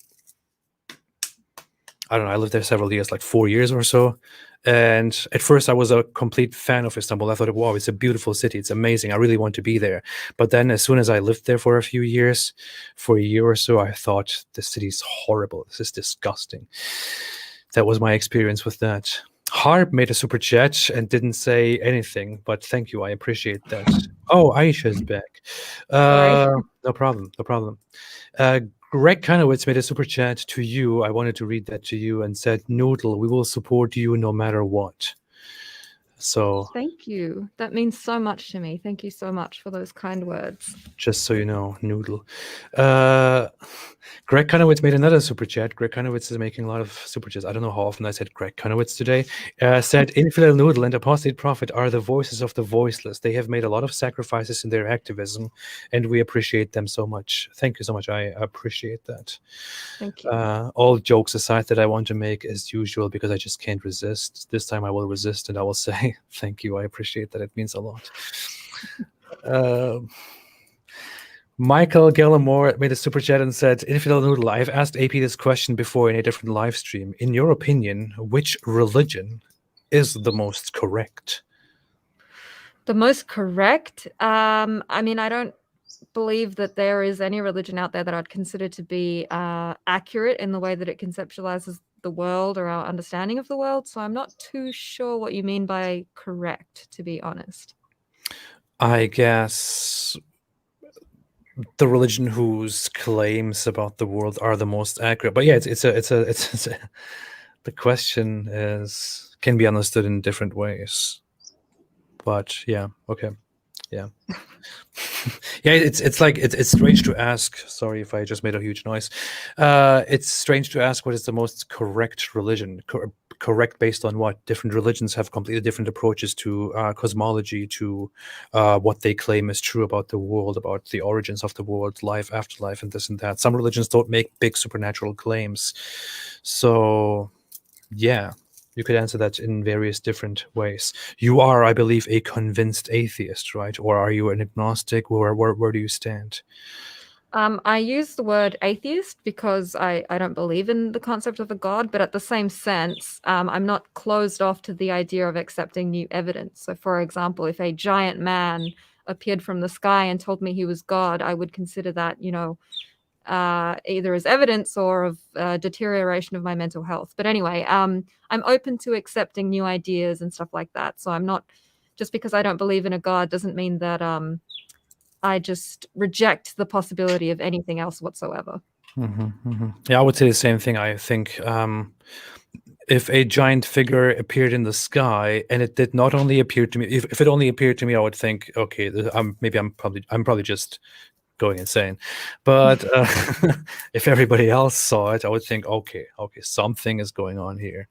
I don't know. I lived there several years, like 4 years or so. And at first I was a complete fan of Istanbul. I thought, wow, it's a beautiful city. It's amazing. I really want to be there. But then as soon as I lived there for a few years, for a year or so, I thought, this city is horrible. This is disgusting. That was my experience with that. Harp made a super chat and didn't say anything, but thank you. I appreciate that. Oh, Aisha is back. No problem. Greg Kanowitz made a super chat to you. I wanted to read that to you and said, "Noodle, we will support you no matter what." So Thank you. That means so much to me. Thank you so much for those kind words. just so you know, Noodle. Greg Conowitz made another super chat. Greg Conowitz is making a lot of super chats. I don't know how often I said Greg Conowitz today. Said Infidel Noodle and Apostate Prophet are the voices of the voiceless. They have made a lot of sacrifices in their activism, and we appreciate them so much. Thank you so much. I appreciate that. Thank you. All jokes aside that I want to make as usual, because I just can't resist. This time I will resist and I will say thank you. I appreciate that. It means a lot. Michael Gallimore made a super chat and said, Infidel Noodle, I've asked AP this question before in a different live stream. In your opinion, which religion is the most correct? The most correct? I mean, I don't believe that there is any religion out there that I'd consider to be accurate in the way that it conceptualizes the world or our understanding of the world. So I'm not too sure what you mean by correct, to be honest. I guess the religion whose claims about the world are the most accurate. But yeah, the question can be understood in different ways. But yeah, okay, yeah. Yeah, it's strange to ask. Sorry if I just made a huge noise. It's strange to ask what is the most correct religion. Correct based on what? Different religions have completely different approaches to cosmology, to what they claim is true about the world, about the origins of the world, life, afterlife, and this and that. Some religions don't make big supernatural claims. So, yeah. You could answer that in various different ways. You are, I believe, a convinced atheist, right? Or are you an agnostic? Where do you stand? I use the word atheist because I don't believe in the concept of a god, but at the same sense, I'm not closed off to the idea of accepting new evidence. So, for example, if a giant man appeared from the sky and told me he was God, I would consider that, either as evidence or of deterioration of my mental health. But anyway, I'm open to accepting new ideas and stuff like that. So I'm not, just because I don't believe in a god doesn't mean that I just reject the possibility of anything else whatsoever. Yeah, I would say the same thing. I think if a giant figure appeared in the sky and it did not only appear to me, if it only appeared to me, I would think, okay, I'm probably just going insane. But if everybody else saw it, I would think, okay, something is going on here.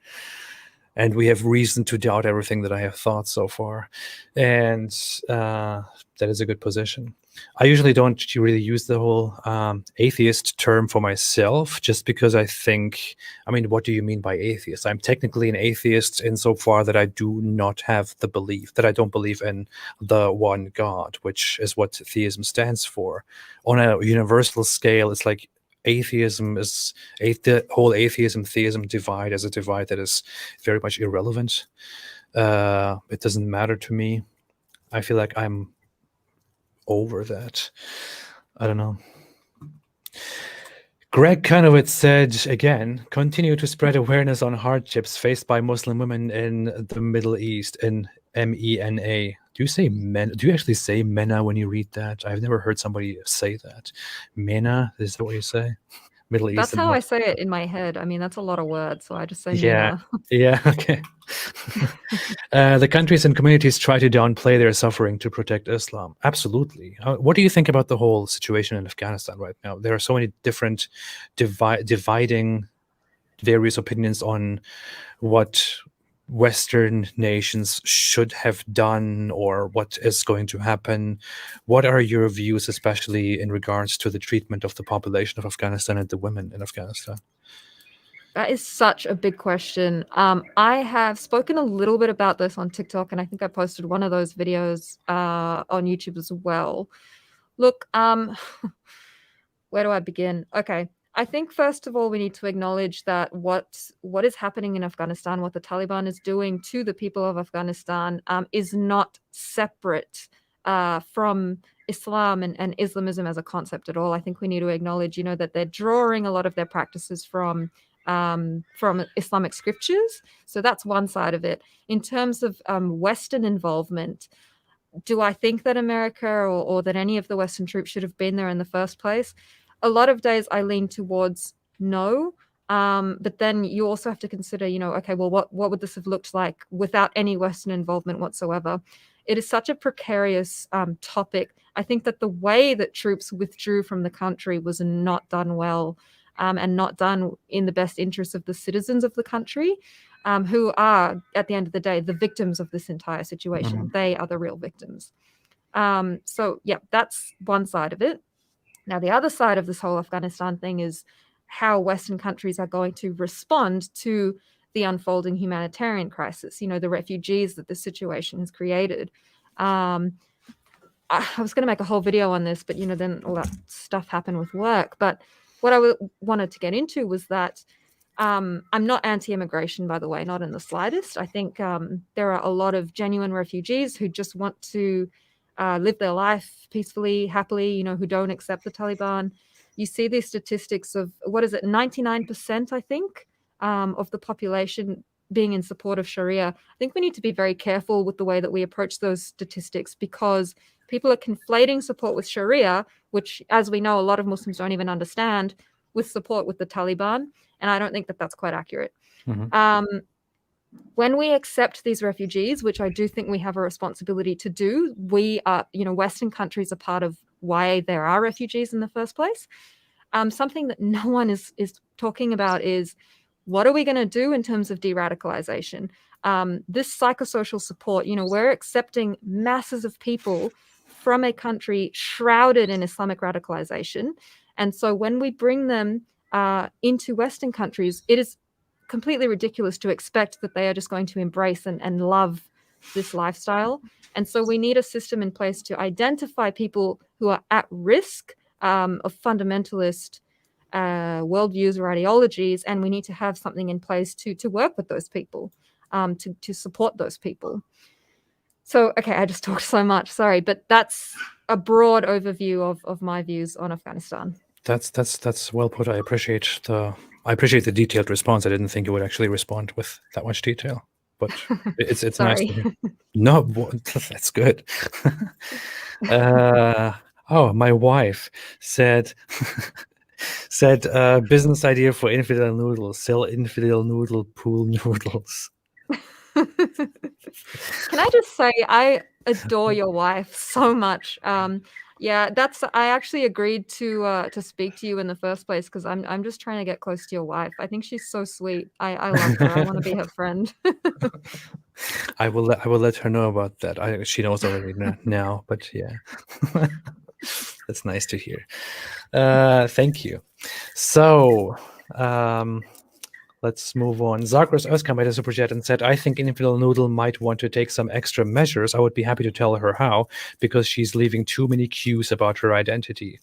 And we have reason to doubt everything that I have thought so far. And that is a good position. I usually don't really use the whole atheist term for myself, just because I think, what do you mean by atheist? I'm technically an atheist insofar that I do not have the belief, that I don't believe in the one God, which is what theism stands for. On a universal scale, it's like atheism is the whole atheism theism divide as a divide that is very much irrelevant. It doesn't matter to me. I feel like I'm over that. I don't know. Greg Conowitz said again, continue to spread awareness on hardships faced by Muslim women in the Middle East, in MENA. Do you say men? Do you actually say MENA when you read that? I've never heard somebody say that. MENA, is that what you say? Middle East. That's how I say it in my head. That's a lot of words, so I just say Yeah. MENA. Yeah, okay. The countries and communities try to downplay their suffering to protect Islam. Absolutely. What do you think about the whole situation in Afghanistan right now? There are so many different dividing various opinions on what Western nations should have done or what is going to happen. What are your views, especially in regards to the treatment of the population of Afghanistan and the women in Afghanistan? That is such a big question. I have spoken a little bit about this on TikTok, and I think I posted one of those videos on YouTube as well. Look, where do I begin? Okay. I think first of all, we need to acknowledge that what is happening in Afghanistan, what the Taliban is doing to the people of Afghanistan, is not separate from Islam and Islamism as a concept at all. I think we need to acknowledge, that they're drawing a lot of their practices from Islamic scriptures. So that's one side of it. In terms of Western involvement, do I think that America or that any of the Western troops should have been there in the first place? A lot of days I lean towards no. But then you also have to consider, okay, well, what would this have looked like without any Western involvement whatsoever? It is such a precarious topic. I think that the way that troops withdrew from the country was not done well, and not done in the best interest of the citizens of the country, who are, at the end of the day, the victims of this entire situation. They are the real victims. So yeah, that's one side of it. Now, the other side of this whole Afghanistan thing is how Western countries are going to respond to the unfolding humanitarian crisis, the refugees that this situation has created. I was going to make a whole video on this, but, then all that stuff happened with work. But what I wanted to get into was that I'm not anti-immigration, by the way, not in the slightest. I think there are a lot of genuine refugees who just want to live their life peacefully, happily, who don't accept the Taliban. You see these statistics of, 99%, I think, of the population being in support of Sharia. I think we need to be very careful with the way that we approach those statistics, because people are conflating support with Sharia, which, as we know, a lot of Muslims don't even understand, with support with the Taliban. And I don't think that that's quite accurate. When we accept these refugees, which I do think we have a responsibility to do, we are, Western countries are part of why there are refugees in the first place. Something that no one is talking about is, what are we going to do in terms of de-radicalization? This psychosocial support, we're accepting masses of people from a country shrouded in Islamic radicalization. And so when we bring them into Western countries, it is completely ridiculous to expect that they are just going to embrace and love this lifestyle. And so we need a system in place to identify people who are at risk of fundamentalist worldviews or ideologies, and we need to have something in place to work with those people, to support those people. So, okay, I just talked so much, sorry, but that's a broad overview of my views on Afghanistan. That's well put. I appreciate the detailed response. I didn't think you would actually respond with that much detail, but it's nice to hear. No, that's good. My wife said business idea for infidel noodles: sell infidel noodle pool noodles. Can I just say, I adore your wife so much. Yeah, I actually agreed to speak to you in the first place because I'm just trying to get close to your wife. I think she's so sweet. I love her. I want to be her friend. I will let her know about that. She knows already now, but yeah. That's nice to hear. Thank you. So let's move on. Zagros Özkan made a super chat and said, I think Infidel Noodle might want to take some extra measures. I would be happy to tell her how, because she's leaving too many cues about her identity.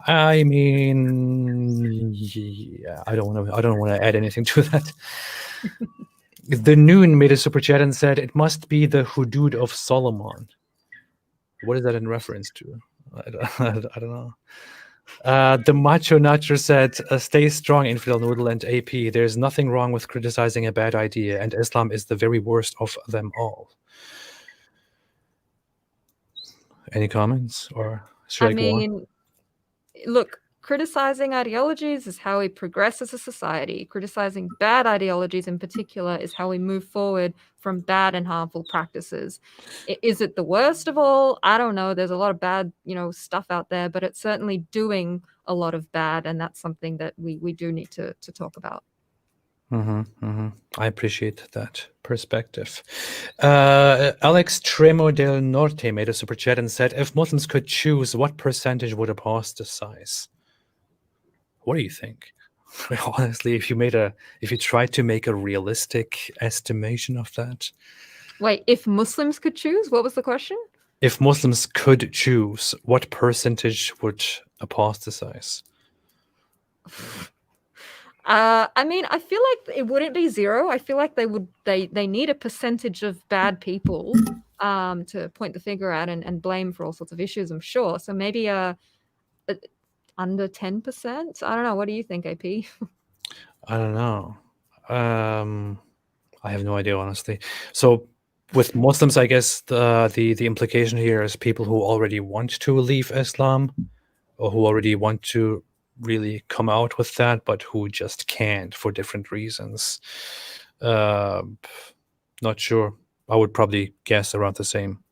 I mean, yeah, I don't want to add anything to that. The Noon made a super chat and said, it must be the Hudud of Solomon. What is that in reference to? I don't know. The Macho Nacho said, stay strong, Infidel Noodle and AP. There's nothing wrong with criticizing a bad idea, and Islam is the very worst of them all. Any comments? Or should I go on? Look, criticizing ideologies is how we progress as a society. Criticizing bad ideologies in particular is how we move forward from bad and harmful practices. Is it the worst of all? I don't know. There's a lot of bad, stuff out there, but it's certainly doing a lot of bad, and that's something that we do need to talk about. I appreciate that perspective. Alex Tremo del Norte made a super chat and said, if Muslims could choose, what percentage would apostatize? What do you think? Honestly, if you tried to make a realistic estimation of that. Wait, if Muslims could choose? What was the question? If Muslims could choose, what percentage would apostatize? I feel like it wouldn't be zero. I feel like they need a percentage of bad people to point the finger at and blame for all sorts of issues, I'm sure. So maybe under 10%. I don't know. What do you think, AP? I don't know. I have no idea, honestly. So with Muslims, I guess the implication here is people who already want to leave Islam, or who already want to really come out with that, but who just can't for different reasons. Not sure. I would probably guess around the same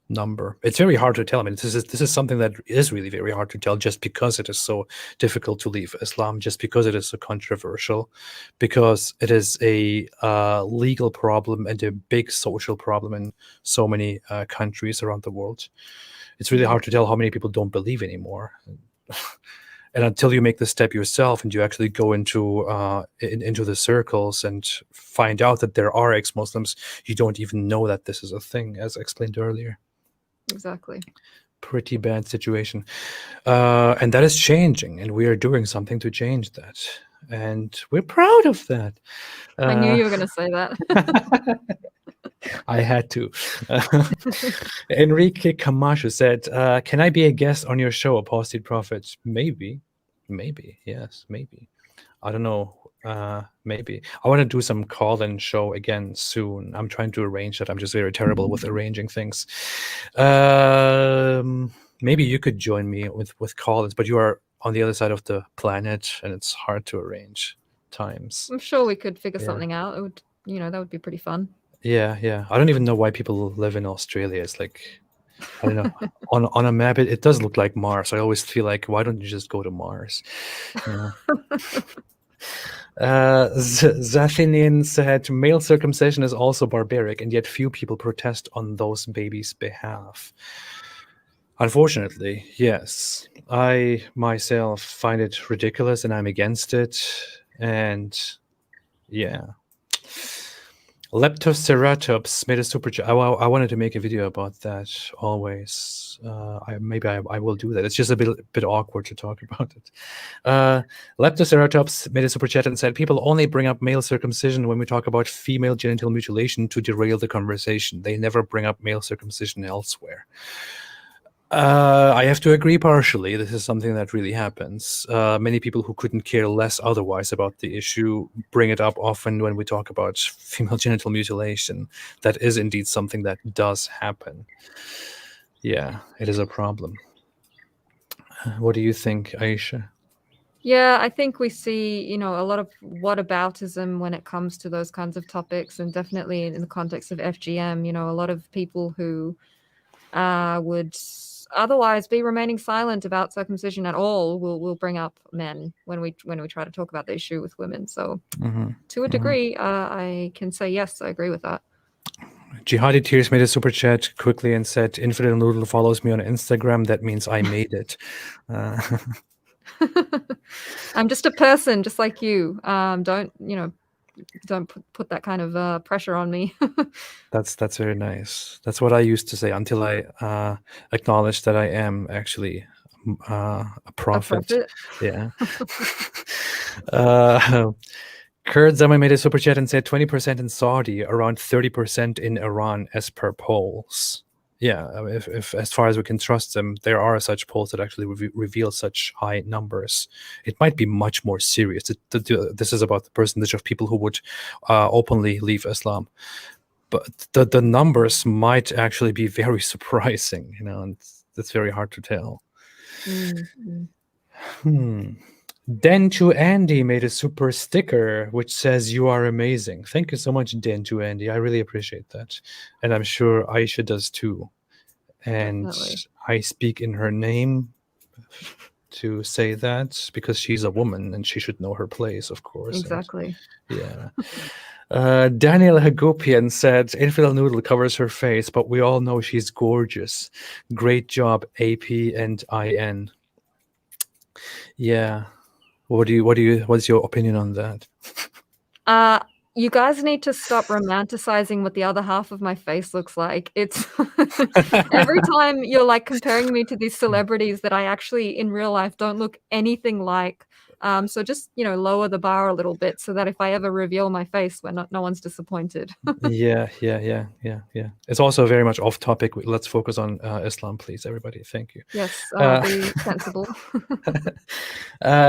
number. It's very hard to tell. I mean, this is something that is really very hard to tell, just because it is so difficult to leave Islam, just because it is so controversial, because it is a legal problem and a big social problem in so many countries around the world. It's really hard to tell how many people don't believe anymore. And until you make the step yourself and you actually go into the circles and find out that there are ex-Muslims, you don't even know that this is a thing, as explained earlier. Exactly. Pretty bad situation. And that is changing, and we are doing something to change that. And we're proud of that. I knew you were going to say that. I had to. Enrique Camacho said, can I be a guest on your show, Apostate Prophet? Maybe. Yes, maybe. I don't know. Maybe. I want to do some call-in show again soon. I'm trying to arrange that. I'm just very terrible with arranging things. Maybe you could join me with call-ins, but you are on the other side of the planet, and it's hard to arrange times. I'm sure we could figure something out. It would, that would be pretty fun. Yeah. I don't even know why people live in Australia. It's like, I don't know. on a map, it does look like Mars. I always feel like, why don't you just go to Mars? Zathinin said, male circumcision is also barbaric, and yet few people protest on those babies' behalf. Unfortunately, yes. I myself find it ridiculous, and I'm against it. And yeah. Leptoceratops made a super chat. I wanted to make a video about that always. Maybe I will do that. It's just a bit awkward to talk about it. Leptoceratops made a super chat and said, people only bring up male circumcision when we talk about female genital mutilation to derail the conversation. They never bring up male circumcision elsewhere. I have to agree partially. This is something that really happens. Many people who couldn't care less otherwise about the issue bring it up often when we talk about female genital mutilation. That is indeed something that does happen. Yeah, it is a problem. What do you think, Aisha? Yeah, I think we see, a lot of whataboutism when it comes to those kinds of topics, and definitely in the context of FGM, a lot of people who would otherwise be remaining silent about circumcision at all will bring up men when we try to talk about the issue with women. So to a degree, I can say yes, I agree with that. Jihadi Tears made a super chat quickly and said, Infidel Noodle follows me on Instagram. That means I made it. I'm just a person, just like you. Don't put that kind of pressure on me. That's very nice. That's what I used to say until I acknowledged that I am actually a prophet. Yeah. Kurt Zaman made a super chat and said 20% in Saudi, around 30% in Iran, as per polls. Yeah, if as far as we can trust them, there are such polls that actually reveal such high numbers. It might be much more serious. This is about the percentage of people who would openly leave Islam, but the numbers might actually be very surprising. And it's very hard to tell. Denju Andy made a super sticker which says, you are amazing. Thank you so much, Denju Andy. I really appreciate that. And I'm sure Aisha does too. And definitely. I speak in her name to say that because she's a woman and she should know her place, of course. Exactly. And, yeah. Daniel Hagopian said, Infidel Noodle covers her face, but we all know she's gorgeous. Great job, AP and IN. Yeah. What's your opinion on that? You guys need to stop romanticizing what the other half of my face looks like. It's every time you're like comparing me to these celebrities that I actually in real life don't look anything like. So just, lower the bar a little bit so that if I ever reveal my face, no one's disappointed. Yeah. It's also very much off topic. Let's focus on Islam, please, everybody. Thank you. Yes, be sensible.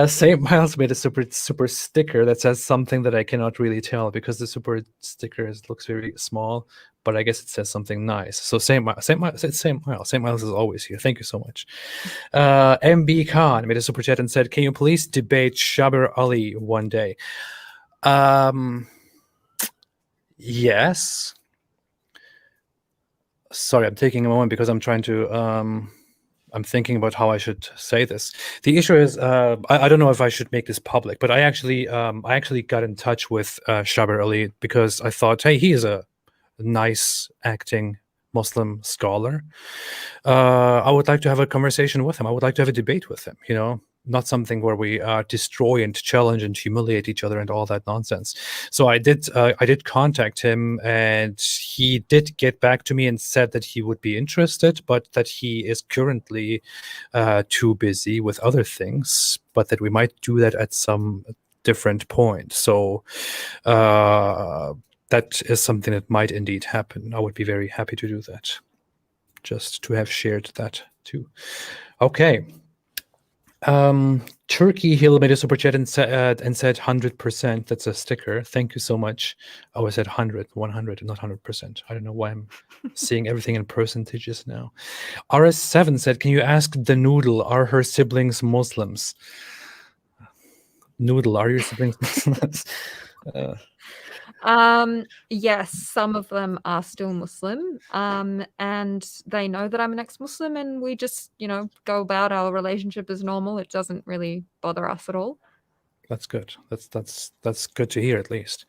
St. Miles made a super sticker that says something that I cannot really tell because the super sticker looks very small, but I guess it says something nice. So St. Miles, St. Miles is always here. Thank you so much. MB Khan made a super chat and said, "Can you please debate Shabir Ali one day?" Yes. Sorry, I'm taking a moment because I'm trying to. I'm thinking about how I should say this. The issue is, I don't know if I should make this public, but I actually got in touch with Shabir Ali because I thought, hey, he is a nice acting Muslim scholar. I would like to have a conversation with him. I would like to have a debate with him. Not something where we destroy and challenge and humiliate each other and all that nonsense. So I did contact him, and he did get back to me and said that he would be interested, but that he is currently too busy with other things, but that we might do that at some different point. So that is something that might indeed happen. I would be very happy to do that, just to have shared that too. Okay. Turkey Hill made a super chat and said 100%. That's a sticker. Thank you so much. I was at 100, not 100%. I don't know why I'm seeing everything in percentages now. RS7 said, "Can you ask the Noodle, are her siblings Muslims?" Noodle, are your siblings Muslims? Yes, some of them are still Muslim, and they know that I'm an ex-Muslim, and we just, go about our relationship as normal. It doesn't really bother us at all. That's good. That's good to hear, at least.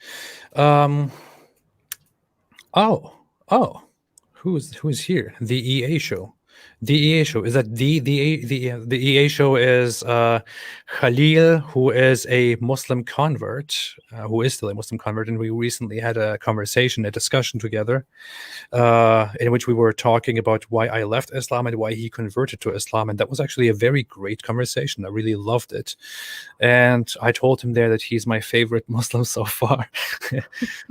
Who's here? The EA show. The EA show, is that the EA show is Khalil, who is a Muslim convert, who is still a Muslim convert, and we recently had a discussion together, in which we were talking about why I left Islam and why he converted to Islam, and that was actually a very great conversation. I really loved it, and I told him there that he's my favorite Muslim so far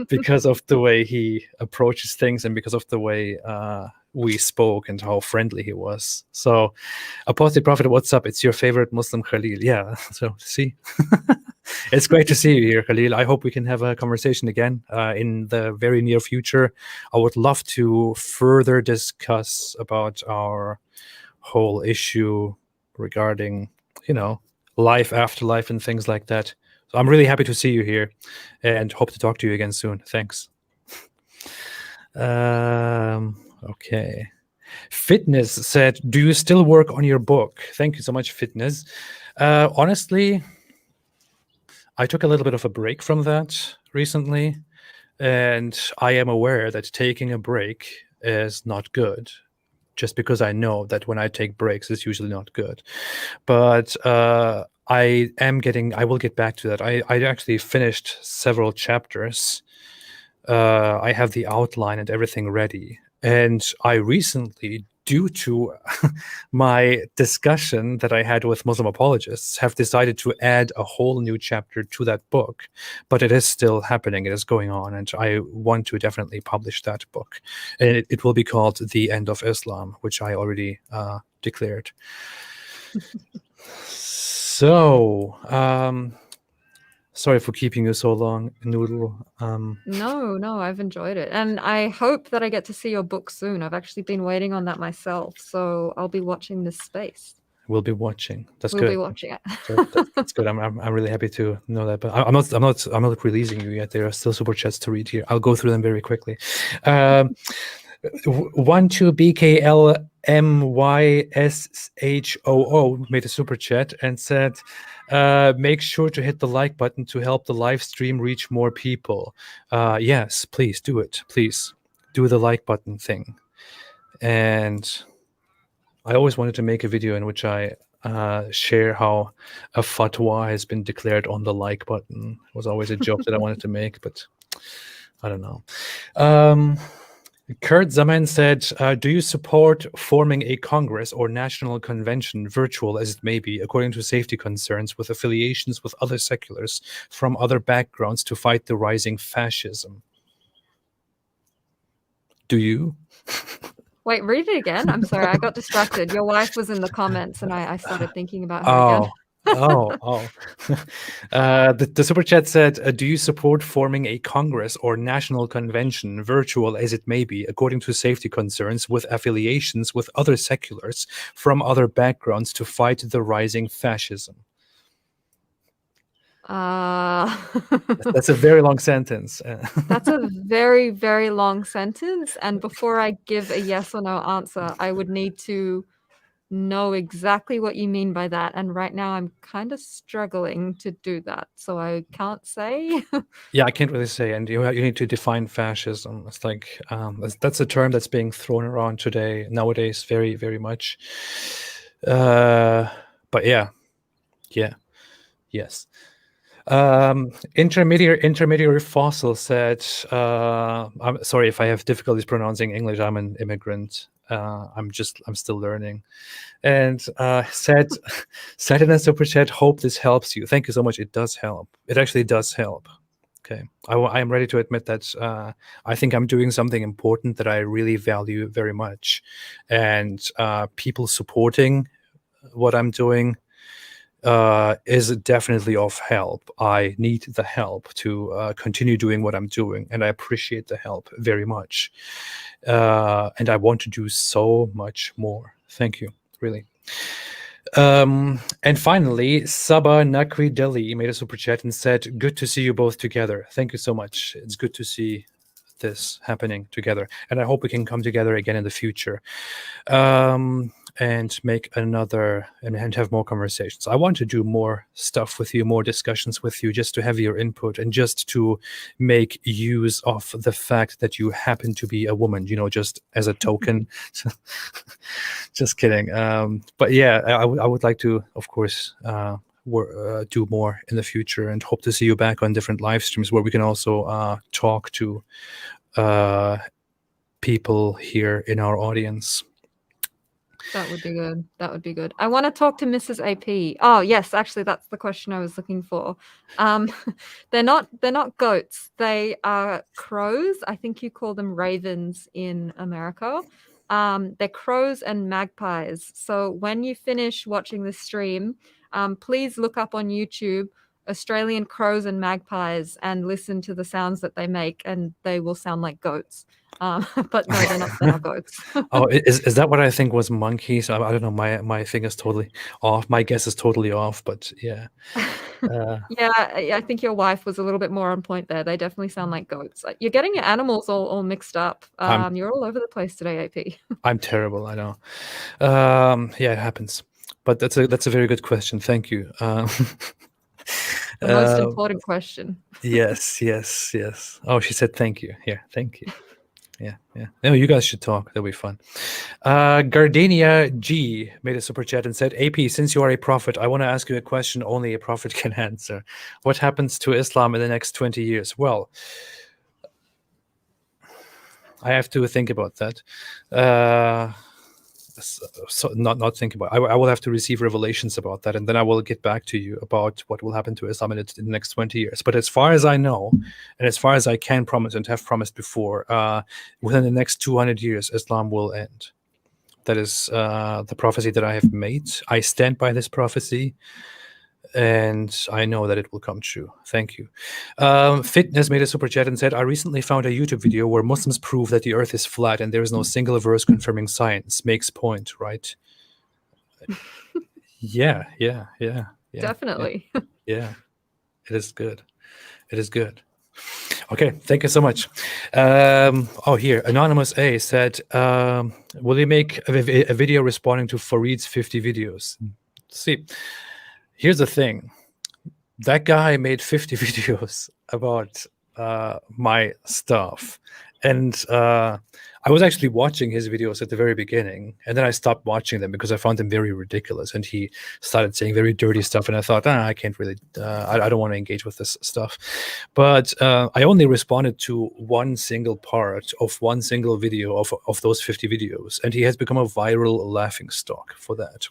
because of the way he approaches things and because of the way we spoke and how friendly he was. So, Apostate Prophet, what's up? It's your favorite Muslim, Khalil. Yeah, so see, it's great to see you here, Khalil. I hope we can have a conversation again in the very near future. I would love to further discuss about our whole issue regarding, life after life and things like that. So I'm really happy to see you here and hope to talk to you again soon. Thanks. Okay. Fitness said, "Do you still work on your book?" Thank you so much, Fitness. Honestly, I took a little bit of a break from that recently, and I am aware that taking a break is not good, just because I know that when I take breaks, it's usually not good. But I will get back to that. I actually finished several chapters. I have the outline and everything ready. And I recently, due to my discussion that I had with Muslim apologists, have decided to add a whole new chapter to that book. But it is still happening. It is going on. And I want to definitely publish that book. And it will be called The End of Islam, which I already declared. So, sorry for keeping you so long, Noodle. No, I've enjoyed it. And I hope that I get to see your book soon. I've actually been waiting on that myself. So I'll be watching this space. We'll be watching. That's We'll good. be watching it. That's good. I'm really happy to know that. But I'm not releasing you yet. There are still super chats to read here. I'll go through them very quickly. 12BKLMYSHOO made a super chat and said, "Make sure to hit the like button to help the live stream reach more people." Yes, please do it. Please do the like button thing. And I always wanted to make a video in which I share how a fatwa has been declared on the like button. It was always a joke that I wanted to make, but I don't know. Kurt Zaman said, "Do you support forming a Congress or national convention, virtual as it may be, according to safety concerns, with affiliations with other seculars from other backgrounds to fight the rising fascism?" Do you? Wait, read it again. I'm sorry, I got distracted. Your wife was in the comments, and I started thinking about her again. Oh. The super chat said, "Do you support forming a Congress or national convention, virtual as it may be, according to safety concerns, with affiliations with other seculars from other backgrounds to fight the rising fascism?" That's a very long sentence. That's a very, very long sentence. And before I give a yes or no answer, I would need to know exactly what you mean by that. And right now I'm kind of struggling to do that. So I can't say. Yeah, I can't really say, and you need to define fascism. It's like that's a term that's being thrown around nowadays, very, very much. But yeah, yes. Intermediary fossil said, I'm sorry if I have difficulties pronouncing English. I'm an immigrant. I'm still learning. And said in a super chat, "Hope this helps you." Thank you so much. It does help. It actually does help. Okay, I am ready to admit that I think I'm doing something important that I really value very much, and people supporting what I'm doing is definitely of help. I need the help to continue doing what I'm doing, and I appreciate the help very much. And I want to do so much more. Thank you, really. And finally, Saba Nakwi Delhi made a super chat and said, "Good to see you both together." Thank you so much. It's good to see this happening together, and I hope we can come together again in the future. And make another and have more conversations. I want to do more stuff with you, more discussions with you, just to have your input and just to make use of the fact that you happen to be a woman, just as a token. Just kidding. But yeah, I would like to, of course, do more in the future, and hope to see you back on different live streams where we can also talk to people here in our audience. That would be good. That would be good. I want to talk to Mrs. AP. Oh, yes, actually, that's the question I was looking for. They're not goats. They are crows. I think you call them ravens in America. They're crows and magpies. So when you finish watching the stream, please look up on YouTube Australian crows and magpies and listen to the sounds that they make, and they will sound like goats. But no, they're not goats. Oh, is that what I think was monkeys? I don't know. My thing is totally off. My guess is totally off. But yeah. Yeah, I think your wife was a little bit more on point there. They definitely sound like goats. You're getting your animals all mixed up. You're all over the place today, AP. I'm terrible. I know. Yeah, it happens. But that's a very good question. Thank you. The most important question. Yes. Oh, she said thank you. Here, thank you. Yeah. No, you guys should talk. That'll be fun. Gardenia G made a super chat and said, "AP, since you are a prophet, I want to ask you a question only a prophet can answer. What happens to Islam in the next 20 years?" Well, I have to think about that. So not think about. I will have to receive revelations about that, and then I will get back to you about what will happen to Islam in the next 20 years. But as far as I know, and as far as I can promise and have promised before, within the next 200 years, Islam will end. That is the prophecy that I have made. I stand by this prophecy, and I know that it will come true. Thank you. Fitness made a super chat and said, "I recently found a YouTube video where Muslims prove that the earth is flat and there is no single verse confirming science. Makes point, right?" Yeah. Definitely. Yeah. It is good. Okay, thank you so much. Here, Anonymous A said, "Will you make a video responding to Farid's 50 videos?" See, here's the thing. That guy made 50 videos about my stuff. And I was actually watching his videos at the very beginning, and then I stopped watching them because I found them very ridiculous. And he started saying very dirty stuff, and I thought, I can't really, I don't want to engage with this stuff. But I only responded to one single part of one single video of those 50 videos, and he has become a viral laughingstock for that.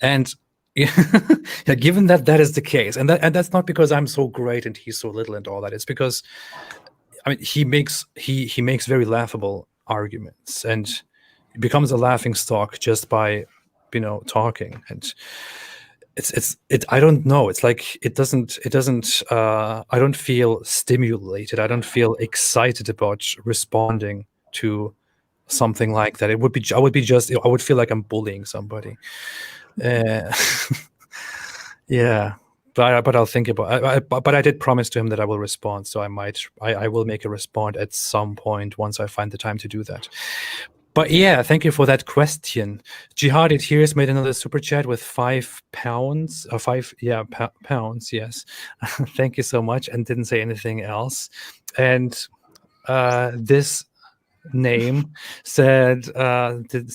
And yeah, given that is the case, and that's not because I'm so great and he's so little and all that. It's because he makes very laughable arguments, and it becomes a laughing stock just by talking. And I don't know. It's like it doesn't I don't feel stimulated. I don't feel excited about responding to something like that. I would feel like I'm bullying somebody. Yeah, but I'll think about. But I did promise to him that I will respond, so I will make a respond at some point once I find the time to do that. But yeah, thank you for that question. Jihadid here has made another super chat with £5 or pounds. Yes, thank you so much, and didn't say anything else. And this name said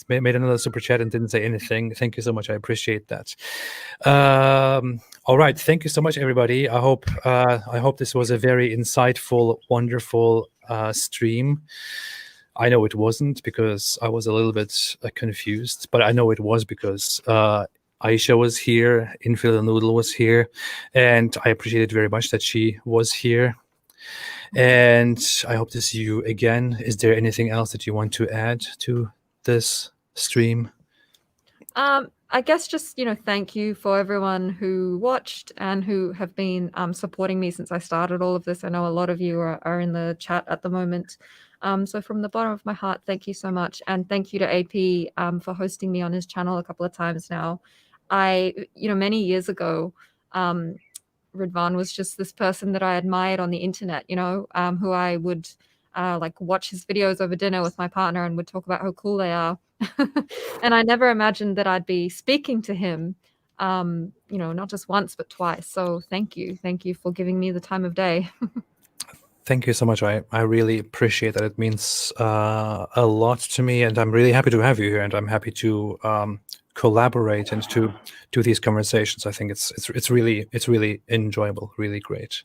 made another super chat and didn't say anything. Thank you so much. I appreciate that. All right, thank you so much, everybody. I hope this was a very insightful, wonderful stream. I know it wasn't, because I was a little bit confused, but I know it was because Aisha was here, Infidel Noodle was here, and I appreciated very much that she was here. And I hope to see you again. Is there anything else that you want to add to this stream? I guess just, thank you for everyone who watched and who have been supporting me since I started all of this. I know a lot of you are in the chat at the moment. So from the bottom of my heart, thank you so much. And thank you to AP for hosting me on his channel a couple of times now. Many years ago, Ridvan was just this person that I admired on the internet, who I would watch his videos over dinner with my partner and would talk about how cool they are. And I never imagined that I'd be speaking to him, not just once, but twice. So thank you. Thank you for giving me the time of day. Thank you so much. I really appreciate that. It means a lot to me, and I'm really happy to have you here, and I'm happy to collaborate and to do these conversations. I think it's really enjoyable, really great.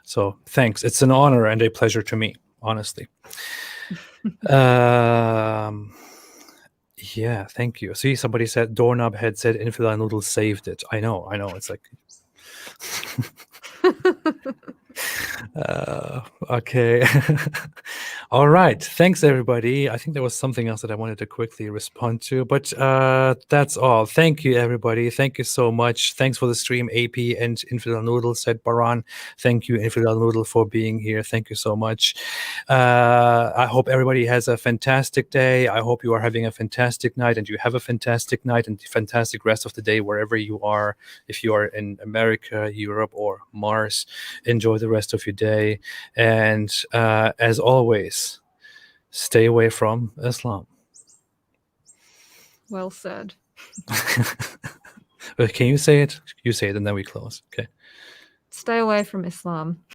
So thanks. It's an honor and a pleasure to me, honestly. Yeah, thank you. See, somebody said Doorknob Head said Infidel Noodle saved it. I know. It's like okay. All right. Thanks, everybody. I think there was something else that I wanted to quickly respond to, but that's all. Thank you, everybody. Thank you so much. Thanks for the stream, AP and Infidel Noodle, said Baran. Thank you, Infidel Noodle, for being here. Thank you so much. I hope everybody has a fantastic day. I hope you are having a fantastic night, and you have a fantastic night and fantastic rest of the day wherever you are. If you are in America, Europe, or Mars, enjoy the rest of your day. And as always, stay away from Islam. Well said. Can you say it? You say it, and then we close. Okay. Stay away from Islam.